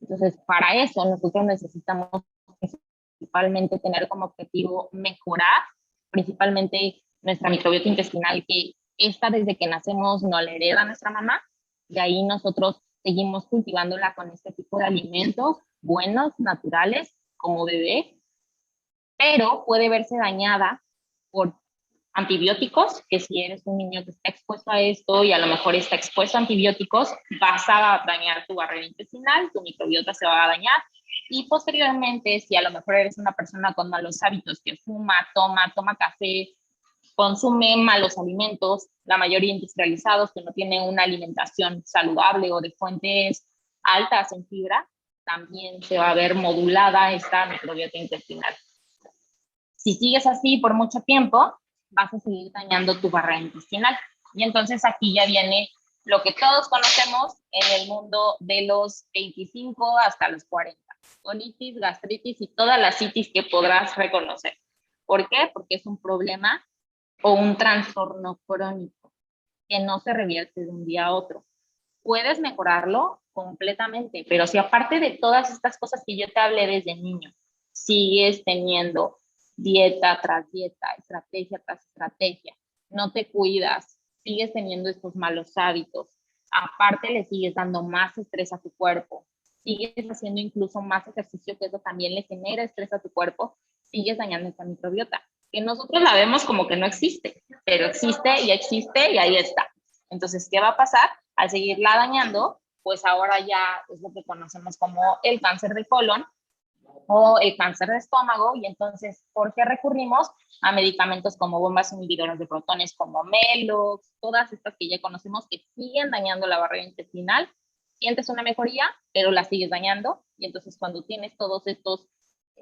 Entonces, para eso nosotros necesitamos principalmente tener como objetivo mejorar principalmente nuestra microbiota intestinal, que esta desde que nacemos no la hereda nuestra mamá, de ahí nosotros seguimos cultivándola con este tipo de alimentos buenos, naturales, como bebé, pero puede verse dañada por antibióticos, que si eres un niño que está expuesto a esto y a lo mejor está expuesto a antibióticos, vas a dañar tu barrera intestinal, tu microbiota se va a dañar. Y posteriormente, si a lo mejor eres una persona con malos hábitos, que fuma, toma café, consume malos alimentos, la mayoría industrializados, que no tienen una alimentación saludable o de fuentes altas en fibra, también se va a ver modulada esta microbiota intestinal. Si sigues así por mucho tiempo, vas a seguir dañando tu barrera intestinal. Y entonces aquí ya viene lo que todos conocemos en el mundo de los 25 hasta los 40. Colitis, gastritis y todas las citis que podrás reconocer. ¿Por qué? Porque es un problema o un trastorno crónico que no se revierte de un día a otro. Puedes mejorarlo completamente, pero si aparte de todas estas cosas que yo te hablé desde niño, sigues teniendo dieta tras dieta, estrategia tras estrategia, no te cuidas, sigues teniendo estos malos hábitos, aparte le sigues dando más estrés a tu cuerpo, sigues haciendo incluso más ejercicio, que eso también le genera estrés a tu cuerpo, sigues dañando esta microbiota, que nosotros la vemos como que no existe, pero existe y ahí está. Entonces, ¿qué va a pasar? Al seguirla dañando, pues ahora ya es lo que conocemos como el cáncer de colon o el cáncer de estómago, y entonces, ¿por qué recurrimos a medicamentos como bombas inhibidoras de protones, como Melox, todas estas que ya conocemos que siguen dañando la barrera intestinal? Sientes una mejoría, pero la sigues dañando, y entonces cuando tienes todos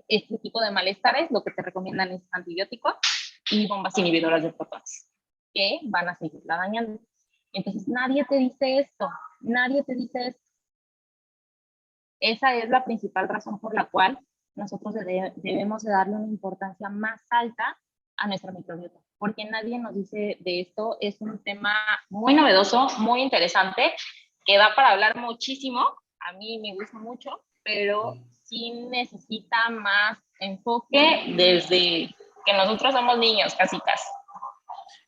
este tipo de malestares, lo que te recomiendan es antibióticos y bombas inhibidoras de protones, que van a seguirla dañando. Entonces, nadie te dice esto, nadie te dice esto. Esa es la principal razón por la cual nosotros debemos de darle una importancia más alta a nuestra microbiota, porque nadie nos dice de esto. Es un tema muy novedoso, muy interesante, que da para hablar muchísimo. A mí me gusta mucho, pero sí necesita más enfoque desde que nosotros somos niños, casi casi.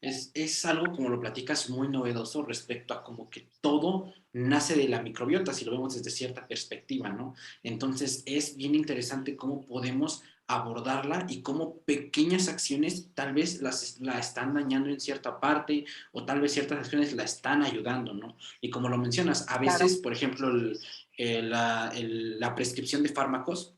Es algo, como lo platicas, muy novedoso respecto a como que todo nace de la microbiota, si lo vemos desde cierta perspectiva, ¿no? Entonces es bien interesante cómo podemos abordarla y cómo pequeñas acciones tal vez la están dañando en cierta parte o tal vez ciertas acciones la están ayudando, ¿no? Y como lo mencionas, a Claro. veces, por ejemplo, la prescripción de fármacos,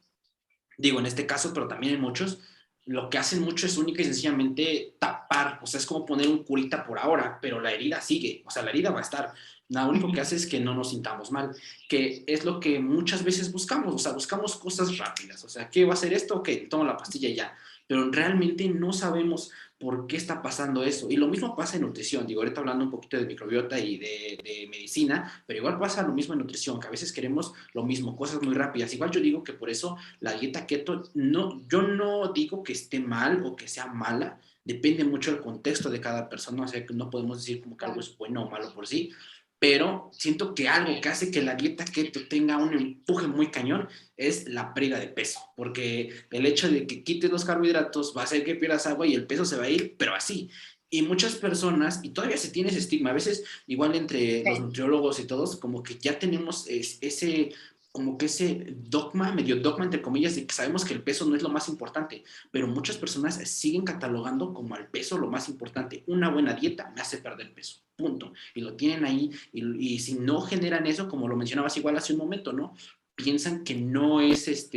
digo en este caso, pero también en muchos, lo que hacen mucho es única y sencillamente tapar, o sea, es como poner un curita por ahora, pero la herida sigue, o sea, la herida va a estar. Lo único que hace es que no nos sintamos mal, que es lo que muchas veces buscamos, o sea, buscamos cosas rápidas, o sea, ¿qué va a ser esto? Ok, tomo la pastilla y ya, pero realmente no sabemos por qué está pasando eso. Y lo mismo pasa en nutrición, digo, ahorita hablando un poquito de microbiota y de medicina, pero igual pasa lo mismo en nutrición, que a veces queremos lo mismo, cosas muy rápidas. Igual yo digo que por eso la dieta keto, no, yo no digo que esté mal o que sea mala, depende mucho del contexto de cada persona, o sea, que no podemos decir como que algo es bueno o malo por sí, pero siento que algo que hace que la dieta keto tenga un empuje muy cañón es la pérdida de peso, porque el hecho de que quites los carbohidratos va a hacer que pierdas agua y el peso se va a ir, pero así. Y muchas personas, y todavía se tiene ese estigma, a veces igual entre los Sí. nutriólogos y todos, como que ya tenemos ese como que ese dogma, medio dogma entre comillas, de que sabemos que el peso no es lo más importante, pero muchas personas siguen catalogando como al peso lo más importante. Una buena dieta me hace perder peso, punto. Y lo tienen ahí, y si no generan eso, como lo mencionabas igual hace un momento, ¿no? Piensan que no es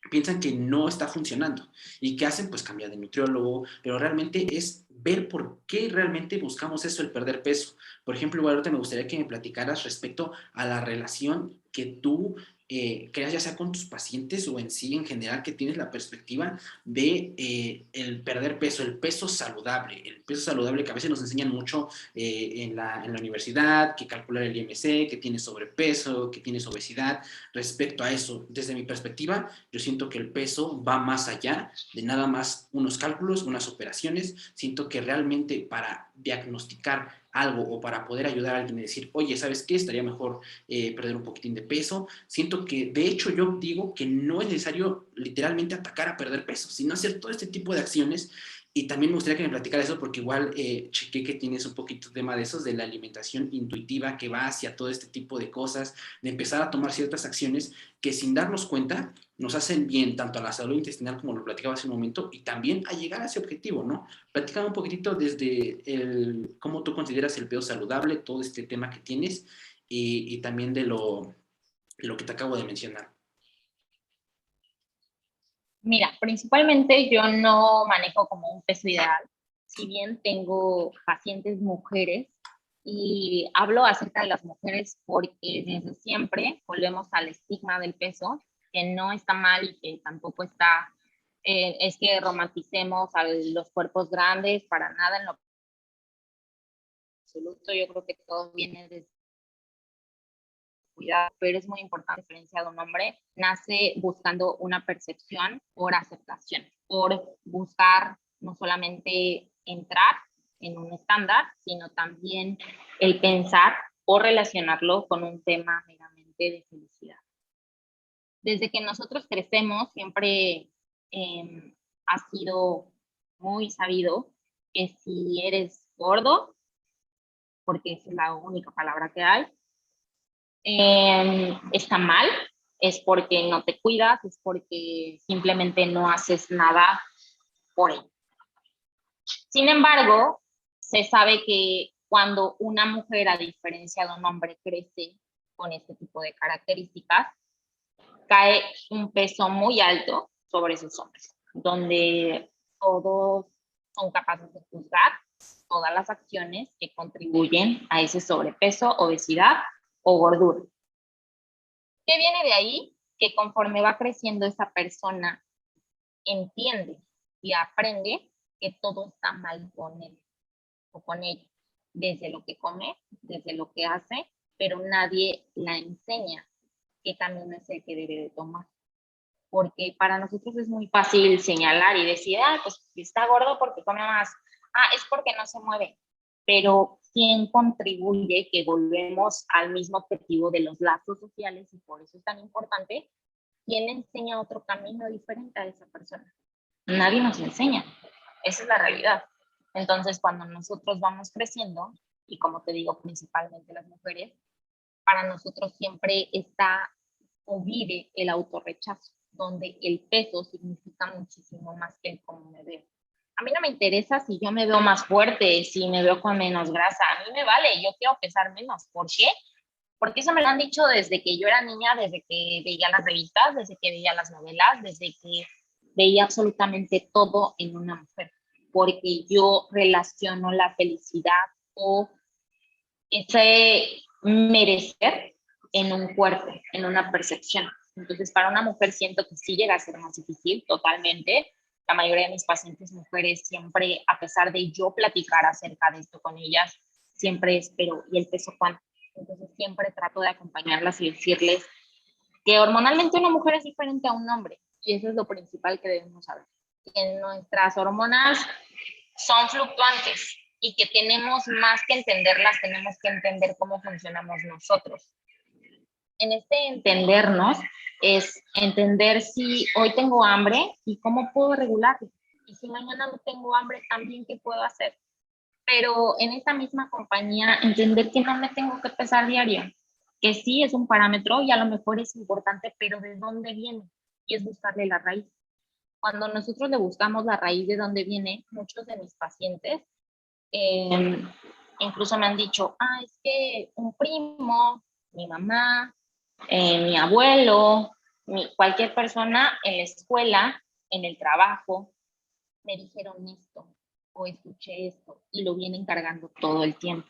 piensan que no está funcionando. ¿Y qué hacen? Pues cambiar de nutriólogo, pero realmente es ver por qué realmente buscamos eso, el perder peso. Por ejemplo, igual ahorita me gustaría que me platicaras respecto a la relación que tú creas, ya sea con tus pacientes o en sí en general, que tienes la perspectiva de el perder peso, el peso saludable que a veces nos enseñan mucho en la universidad, que calcular el IMC, que tienes sobrepeso, que tienes obesidad. Respecto a eso, desde mi perspectiva, yo siento que el peso va más allá de nada más unos cálculos, unas operaciones. Siento que realmente para diagnosticar algo o para poder ayudar a alguien y decir, oye, ¿sabes qué? Estaría mejor perder un poquitín de peso. Siento que, de hecho, yo digo que no es necesario literalmente atacar a perder peso, sino hacer todo este tipo de acciones. Y también me gustaría que me platicara eso porque igual chequé que tienes un poquito de tema de esos, de la alimentación intuitiva que va hacia todo este tipo de cosas, de empezar a tomar ciertas acciones que sin darnos cuenta nos hacen bien tanto a la salud intestinal como lo platicaba hace un momento y también a llegar a ese objetivo, ¿no? Platícame un poquitito desde cómo tú consideras el peso saludable, todo este tema que tienes y también de lo que te acabo de mencionar. Mira, principalmente yo no manejo como un peso ideal, si bien tengo pacientes mujeres Y hablo acerca de las mujeres porque desde siempre volvemos al estigma del peso, que no está mal y que tampoco está, es que romanticemos a los cuerpos grandes, para nada en lo absoluto. Yo creo que todo viene desde cuidado, pero es muy importante, a diferencia de un hombre, nace buscando una percepción por aceptación, por buscar no solamente entrar en un estándar, sino también el pensar o relacionarlo con un tema meramente de felicidad. Desde que nosotros crecemos, siempre ha sido muy sabido que si eres gordo, porque esa es la única palabra que hay, está mal, es porque no te cuidas, es porque simplemente no haces nada por él. Sin embargo, se sabe que cuando una mujer, a diferencia de un hombre, crece con este tipo de características, cae un peso muy alto sobre esos hombres, donde todos son capaces de juzgar todas las acciones que contribuyen a ese sobrepeso, obesidad o gordura. ¿Qué viene de ahí? Que conforme va creciendo esa persona, entiende y aprende que todo está mal con él o con ella, desde lo que come, desde lo que hace, pero nadie la enseña qué camino es el que debe de tomar. Porque para nosotros es muy fácil señalar y decir, pues está gordo porque come más, es porque no se mueve. Pero ¿quién contribuye que volvemos al mismo objetivo de los lazos sociales y por eso es tan importante? ¿Quién enseña otro camino diferente a esa persona? Nadie nos enseña. Esa es la realidad. Entonces, cuando nosotros vamos creciendo, y como te digo, principalmente las mujeres, para nosotros siempre está o vive el autorrechazo, donde el peso significa muchísimo más que el cómo me veo. A mí no me interesa si yo me veo más fuerte, si me veo con menos grasa, a mí me vale, yo quiero pesar menos. ¿Por qué? Porque eso me lo han dicho desde que yo era niña, desde que veía las revistas, desde que veía las novelas, desde que veía absolutamente todo en una mujer, porque yo relaciono la felicidad o ese merecer en un cuerpo, en una percepción. Entonces, para una mujer siento que sí llega a ser más difícil, totalmente. La mayoría de mis pacientes mujeres siempre, a pesar de yo platicar acerca de esto con ellas, siempre espero, ¿y el peso cuánto? Entonces, siempre trato de acompañarlas y decirles que hormonalmente una mujer es diferente a un hombre. Y eso es lo principal que debemos saber. Que nuestras hormonas son fluctuantes y que tenemos más que entenderlas, tenemos que entender cómo funcionamos nosotros. En este entendernos es entender si hoy tengo hambre y cómo puedo regularlo. Y si mañana no tengo hambre, también qué puedo hacer. Pero en esta misma compañía, entender que no me tengo que pesar diario, que sí es un parámetro y a lo mejor es importante, pero ¿de dónde viene? Y es buscarle la raíz. Cuando nosotros le buscamos la raíz de dónde viene, muchos de mis pacientes incluso me han dicho, es que un primo, mi mamá, mi abuelo, cualquier persona en la escuela, en el trabajo, me dijeron esto o escuché esto y lo vienen cargando todo el tiempo.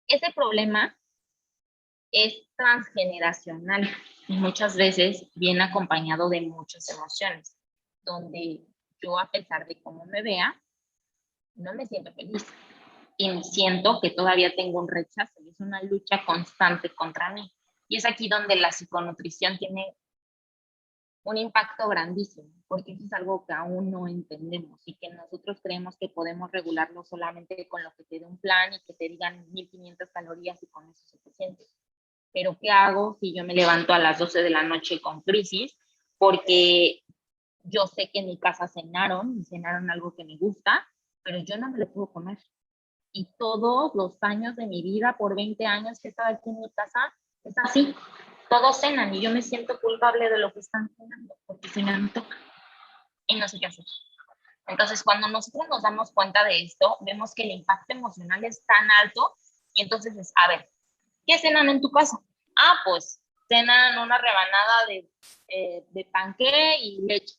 Ese problema es transgeneracional y muchas veces viene acompañado de muchas emociones, donde yo, a pesar de cómo me vea, no me siento feliz y siento que todavía tengo un rechazo y es una lucha constante contra mí. Y es aquí donde la psiconutrición tiene un impacto grandísimo, porque eso es algo que aún no entendemos y que nosotros creemos que podemos regularlo solamente con lo que te dé un plan y que te digan 1500 calorías y con eso es suficiente. Pero ¿qué hago si yo me levanto a las 12 de la noche con crisis? Porque yo sé que en mi casa cenaron algo que me gusta, pero yo no me lo puedo comer. Y todos los años de mi vida, por 20 años que he estado aquí en mi casa, es así. Todos cenan y yo me siento culpable de lo que están cenando, porque se me antoja y no sé qué hacer. Entonces, cuando nosotros nos damos cuenta de esto, vemos que el impacto emocional es tan alto y entonces es, a ver, ¿qué cenan en tu casa? Pues cenan una rebanada de panqué y leche.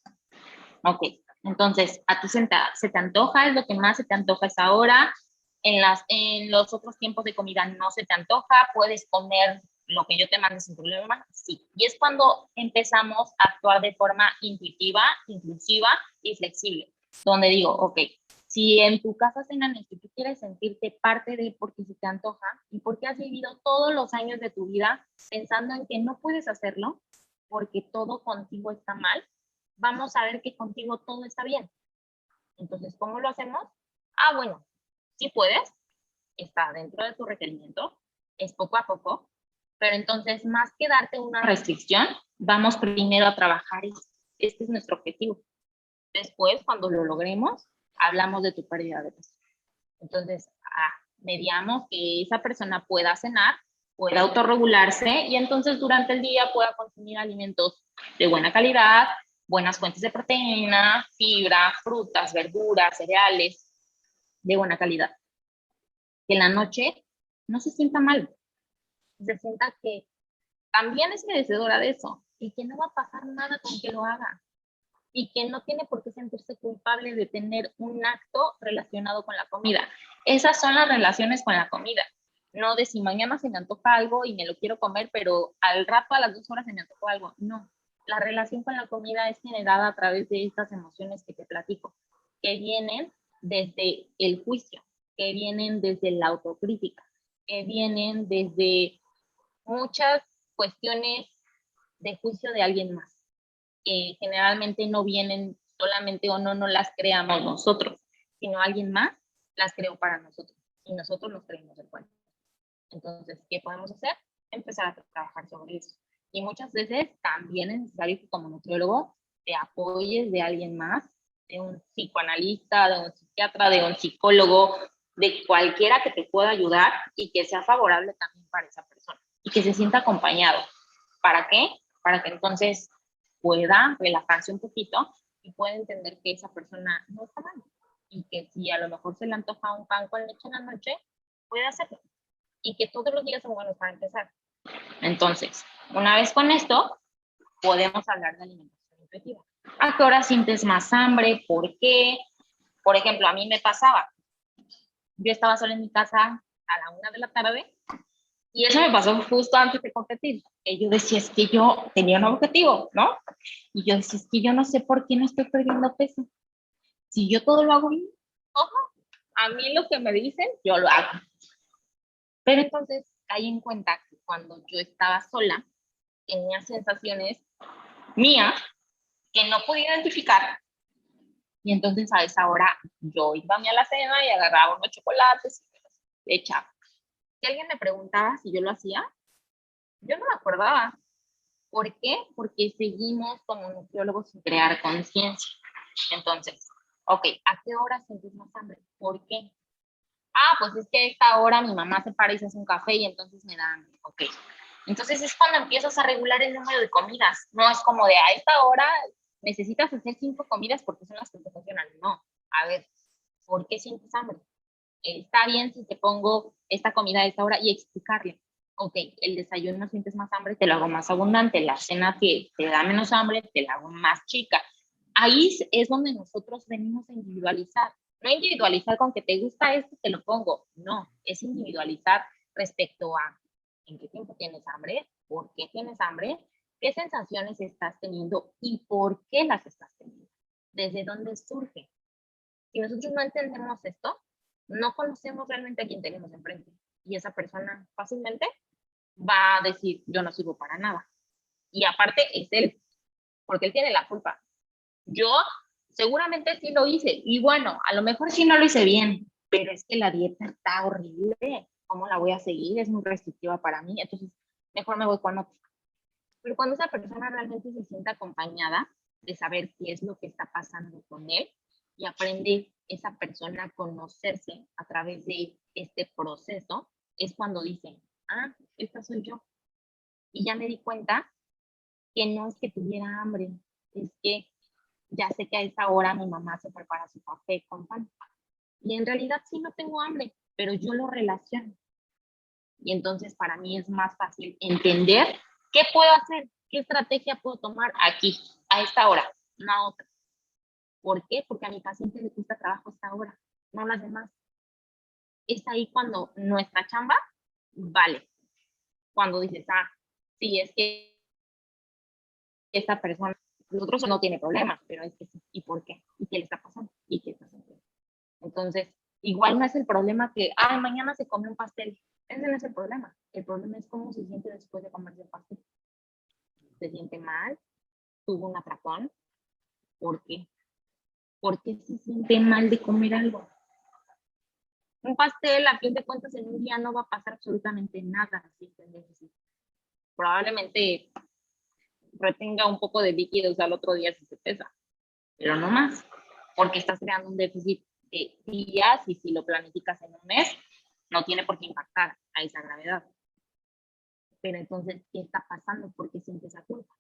Ok, entonces, ¿a ti se te antoja? ¿Es lo que más se te antoja esa hora? En los otros tiempos de comida no se te antoja, puedes comer lo que yo te mande sin problema, sí. Y es cuando empezamos a actuar de forma intuitiva, inclusiva y flexible, donde digo, ok, si en tu casa cenan esto y tú quieres sentirte parte de porque se te antoja y porque has vivido todos los años de tu vida pensando en que no puedes hacerlo porque todo contigo está mal, vamos a ver que contigo todo está bien. Entonces, ¿cómo lo hacemos? Ah, bueno, si puedes, está dentro de tu requerimiento, es poco a poco, pero entonces más que darte una restricción, vamos primero a trabajar, este es nuestro objetivo. Después, cuando lo logremos, hablamos de tu pérdida de peso. Entonces, mediamos que esa persona pueda cenar, pueda autorregularse y entonces durante el día pueda consumir alimentos de buena calidad, buenas fuentes de proteína, fibra, frutas, verduras, cereales de buena calidad. Que en la noche no se sienta mal, se sienta que también es merecedora de eso y que no va a pasar nada con que lo haga y que no tiene por qué sentirse culpable de tener un acto relacionado con la comida. Esas son las relaciones con la comida, no de si mañana se me antoja algo y me lo quiero comer, pero al rato a las 2 horas se me antojó algo. No, la relación con la comida es generada a través de estas emociones que te platico, que vienen desde el juicio, que vienen desde la autocrítica, que vienen desde muchas cuestiones de juicio de alguien más, que generalmente no vienen solamente o no las creamos nosotros, sino alguien más las creó para nosotros y nosotros nos creemos el cuento. Entonces, ¿qué podemos hacer? Empezar a trabajar sobre eso. Y muchas veces también es necesario que como nutriólogo te apoyes de alguien más, de un psicoanalista, de un psiquiatra, de un psicólogo, de cualquiera que te pueda ayudar y que sea favorable también para esa persona y que se sienta acompañado. ¿Para qué? Para que entonces pueda relajarse un poquito y pueda entender que esa persona no está mal y que si a lo mejor se le antoja un pan con leche en la noche, puede hacerlo y que todos los días son buenos para empezar. Entonces, una vez con esto, podemos hablar de alimentación intuitiva. ¿A qué hora sientes más hambre? ¿Por qué? Por ejemplo, a mí me pasaba, yo estaba sola en mi casa a la 1 de la tarde y eso me pasó justo antes de competir. Que yo decía, es que yo tenía un objetivo, ¿no? Y yo decía, es que yo no sé por qué no estoy perdiendo peso. Si yo todo lo hago bien, ojo, a mí lo que me dicen, yo lo hago. Pero entonces caí en cuenta que cuando yo estaba sola, tenía sensaciones mías que no podía identificar. Y entonces a esa hora yo iba a mi alacena y agarraba unos chocolates y los echaba. Si alguien me preguntaba si yo lo hacía, yo no me acordaba. ¿Por qué? Porque seguimos como nutriólogos sin crear conciencia. Entonces, ok, ¿a qué hora sientes más hambre? ¿Por qué? Ah, pues es que a esta hora mi mamá se para y se hace un café y entonces me da hambre. Ok. Entonces es cuando empiezas a regular el número de comidas. No es como de a esta hora necesitas hacer 5 comidas porque son las que te funcionan. No. A ver, ¿por qué sientes hambre? Está bien si te pongo esta comida a esta hora y explicarle. Ok, el desayuno sientes más hambre, te lo hago más abundante. La cena que te da menos hambre, te la hago más chica. Ahí es donde nosotros venimos a individualizar. No individualizar con que te gusta esto, te lo pongo. No, es individualizar respecto a en qué tiempo tienes hambre, por qué tienes hambre, qué sensaciones estás teniendo y por qué las estás teniendo. Desde dónde surge. Si nosotros no entendemos esto, no conocemos realmente a quién tenemos enfrente. Y esa persona fácilmente va a decir, yo no sirvo para nada. Y aparte es él, porque él tiene la culpa. Yo seguramente sí lo hice. Y bueno, a lo mejor sí no lo hice bien, pero es que la dieta está horrible. ¿Cómo la voy a seguir? Es muy restrictiva para mí. Entonces, mejor me voy con otro. Pero cuando esa persona realmente se siente acompañada de saber qué es lo que está pasando con él y aprende esa persona a conocerse a través de este proceso, es cuando dice, ah, esta soy yo. Y ya me di cuenta que no es que tuviera hambre, es que ya sé que a esa hora mi mamá se prepara su café con pan. Y en realidad sí no tengo hambre, pero yo lo relaciono. Y entonces para mí es más fácil entender qué puedo hacer, qué estrategia puedo tomar aquí, a esta hora, no a otra. ¿Por qué? Porque a mi paciente le cuesta trabajo a esta hora, no a las demás. es ahí cuando nuestra chamba vale. Cuando dices, sí, es que esta persona, nosotros no tiene problemas, pero es que sí, ¿y por qué? ¿Y qué le está pasando? ¿Y qué está haciendo? Entonces, igual no es el problema que, mañana se come un pastel. Ese no es el problema. El problema es cómo se siente después de comerse el pastel. ¿Se siente mal? ¿Tuvo un atracón? ¿Por qué? ¿Por qué se siente mal de comer algo? Un pastel, a fin de cuentas, en un día no va a pasar absolutamente nada. ¿Sí? Probablemente retenga un poco de líquidos al otro día si se pesa, pero no más, porque estás creando un déficit de días y si lo planificas en un mes, no tiene por qué impactar a esa gravedad. Pero entonces, ¿qué está pasando? ¿Por qué sientes esa culpa?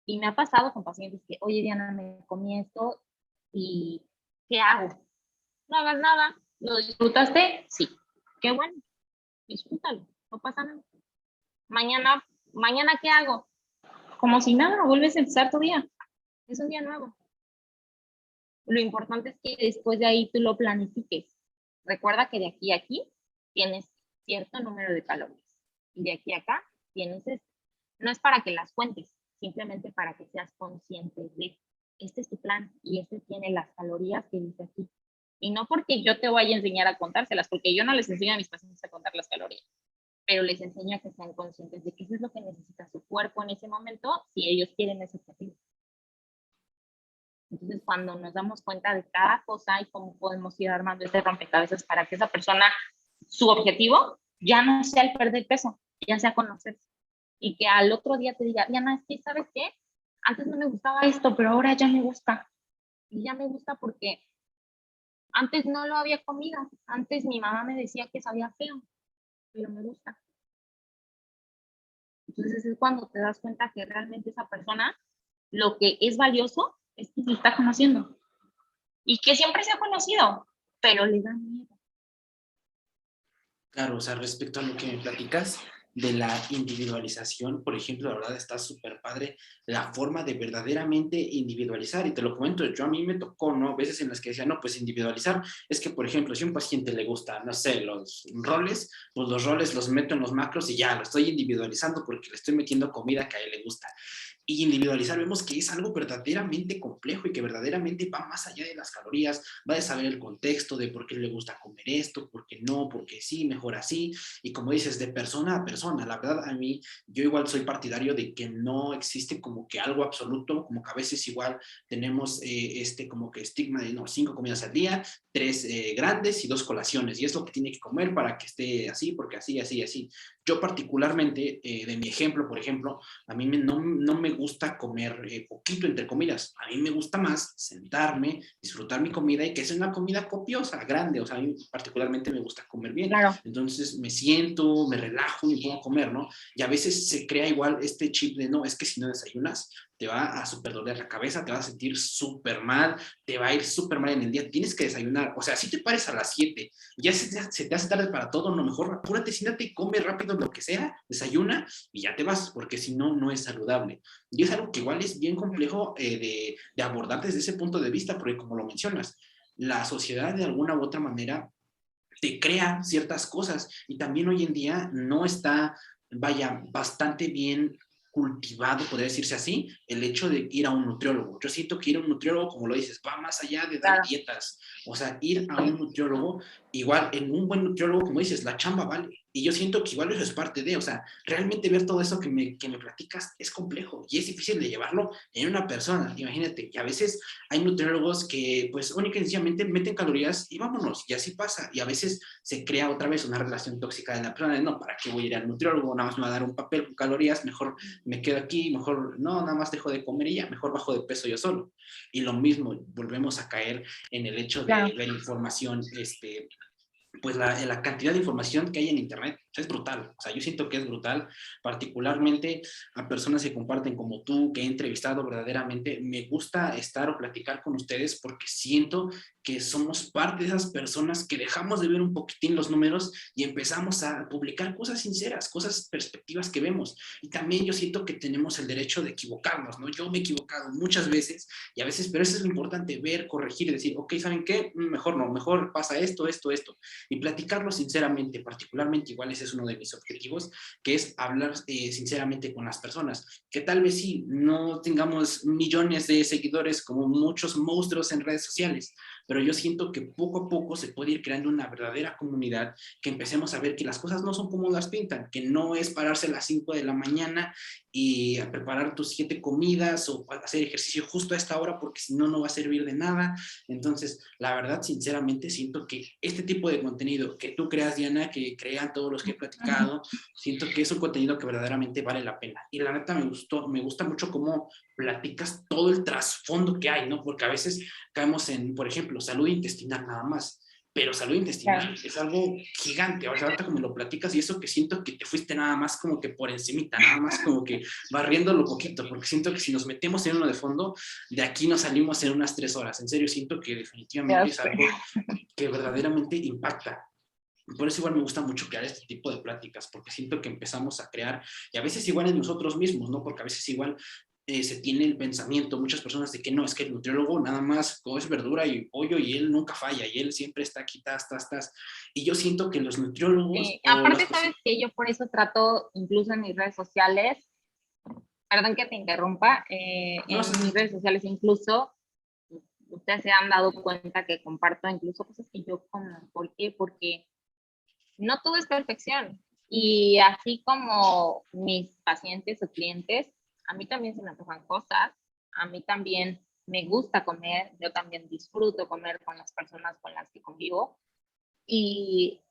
Y me ha pasado con pacientes que, oye, Diana, me comí esto y ¿qué hago? No hagas nada. ¿Lo disfrutaste? Sí. Qué bueno. Disfrútalo. No pasa nada. Mañana, ¿qué hago? Como si nada, vuelves a empezar tu día. Es un día nuevo. Lo importante es que después de ahí tú lo planifiques. Recuerda que de aquí a aquí tienes cierto número de calorías. Y de aquí a acá tienes esto. No es para que las cuentes, simplemente para que seas consciente de este es tu plan y este tiene las calorías que dice aquí. Y no porque yo te vaya a enseñar a contárselas, porque yo no les enseño a mis pacientes a contar las calorías, pero les enseño a que sean conscientes de que eso es lo que necesita su cuerpo en ese momento si ellos quieren ese objetivo. Entonces, cuando nos damos cuenta de cada cosa y cómo podemos ir armando este rompecabezas para que esa persona, su objetivo, ya no sea el perder peso, ya sea conocerse. Y que al otro día te diga, Diana, es que, ¿sabes qué? Antes no me gustaba esto, pero ahora ya me gusta. Y ya me gusta porque antes no lo había comido. Antes mi mamá me decía que sabía feo, pero me gusta. Entonces es cuando te das cuenta que realmente esa persona, lo que es valioso es que se está conociendo. Y que siempre se ha conocido, pero le da miedo. Claro, o sea, respecto a lo que me platicas de la individualización, por ejemplo, la verdad está súper padre la forma de verdaderamente individualizar, y te lo comento, yo a mí me tocó, ¿no? Veces en las que decía, no, pues individualizar, es que, por ejemplo, si a un paciente le gusta, no sé, los roles, pues los roles los meto en los macros y ya, lo estoy individualizando porque le estoy metiendo comida que a él le gusta. Y individualizar vemos que es algo verdaderamente complejo y que verdaderamente va más allá de las calorías, va a saber el contexto de por qué le gusta comer esto, por qué no, por qué sí, mejor así, y como dices, de persona a persona. La verdad, a mí, yo igual soy partidario de que no existe como que algo absoluto, como que a veces igual tenemos como que estigma de, no, 5 comidas al día, 3 grandes y 2 colaciones, y es lo que tiene que comer para que esté así, porque así, así, así. Yo particularmente, de mi ejemplo, por ejemplo, a mí no me gusta comer poquito, entre comidas. A mí me gusta más sentarme, disfrutar mi comida y que sea una comida copiosa, grande. O sea, a mí particularmente me gusta comer bien. Claro. Entonces me siento, me relajo y puedo comer, ¿no? Y a veces se crea igual este chip de, no, es que si no desayunas, te va a súper doler la cabeza, te vas a sentir súper mal, te va a ir súper mal en el día, tienes que desayunar. O sea, si te pares a las 7, ya se te hace tarde para todo, no, mejor apúrate, siéntate y come rápido lo que sea, desayuna y ya te vas, porque si no, no es saludable. Y es algo que igual es bien complejo de abordar desde ese punto de vista, porque como lo mencionas, la sociedad de alguna u otra manera te crea ciertas cosas y también hoy en día no está, vaya, bastante bien cultivado, podría decirse así, el hecho de ir a un nutriólogo. Yo siento que ir a un nutriólogo, como lo dices, va más allá de dar dietas. O sea, ir a un nutriólogo, igual en un buen nutriólogo, como dices, la chamba vale. Y yo siento que igual eso es parte de, o sea, realmente ver todo eso que me platicas es complejo y es difícil de llevarlo en una persona. Imagínate, y a veces hay nutriólogos que pues única y sencillamente meten calorías y vámonos, y así pasa. Y a veces se crea otra vez una relación tóxica de la persona de, no, ¿para qué voy a ir al nutriólogo? Nada más me va a dar un papel con calorías, mejor me quedo aquí, mejor no, nada más dejo de comer y ya, mejor bajo de peso yo solo. Y lo mismo, volvemos a caer en el hecho de ver información, pues la cantidad de información que hay en internet. O es brutal. O sea, yo siento que es brutal, particularmente a personas que comparten como tú, que he entrevistado verdaderamente. Me gusta estar o platicar con ustedes porque siento que somos parte de esas personas que dejamos de ver un poquitín los números y empezamos a publicar cosas sinceras, cosas, perspectivas que vemos. Y también yo siento que tenemos el derecho de equivocarnos, ¿no? Yo me he equivocado muchas veces y a veces, pero eso es lo importante, ver, corregir y decir, ok, ¿saben qué? Mejor no, mejor pasa esto, esto, esto. Y platicarlo sinceramente, particularmente igual ese es uno de mis objetivos, que es hablar sinceramente con las personas, que tal vez sí, no tengamos millones de seguidores como muchos monstruos en redes sociales, pero yo siento que poco a poco se puede ir creando una verdadera comunidad, que empecemos a ver que las cosas no son como las pintan, que no es pararse a las 5 de la mañana y a preparar tus 7 comidas o hacer ejercicio justo a esta hora porque si no, no va a servir de nada. Entonces, la verdad, sinceramente, siento que este tipo de contenido que tú creas, Diana, que crean todos los que he platicado, siento que es un contenido que verdaderamente vale la pena. Y la neta me gusta mucho cómo platicas todo el trasfondo que hay, ¿no? Porque a veces caemos en, por ejemplo, salud intestinal nada más, pero salud intestinal es algo gigante. O sea, ahorita como lo platicas y eso que siento que te fuiste nada más como que por encimita, nada más como que barriéndolo poquito, porque siento que si nos metemos en uno de fondo, de aquí nos salimos en unas 3 horas. En serio, siento que definitivamente es algo que verdaderamente impacta. Por eso igual me gusta mucho crear este tipo de pláticas, porque siento que empezamos a crear, y a veces igual en nosotros mismos, ¿no? Porque a veces igual se tiene el pensamiento, muchas personas, de que no, es que el nutriólogo nada más come verdura y pollo y él nunca falla, y él siempre está aquí, tas. Y yo siento que los nutriólogos o las aparte, personas... sabes que yo por eso trato, incluso en mis redes sociales, perdón que te interrumpa, No, en mis redes sociales incluso, ustedes se han dado cuenta que comparto incluso cosas que yo como. ¿Por qué? Porque no todo es perfección. Y así como mis pacientes o clientes, a mí también se me antojan cosas, a mí también me gusta comer, yo también disfruto comer con las personas con las que convivo. Y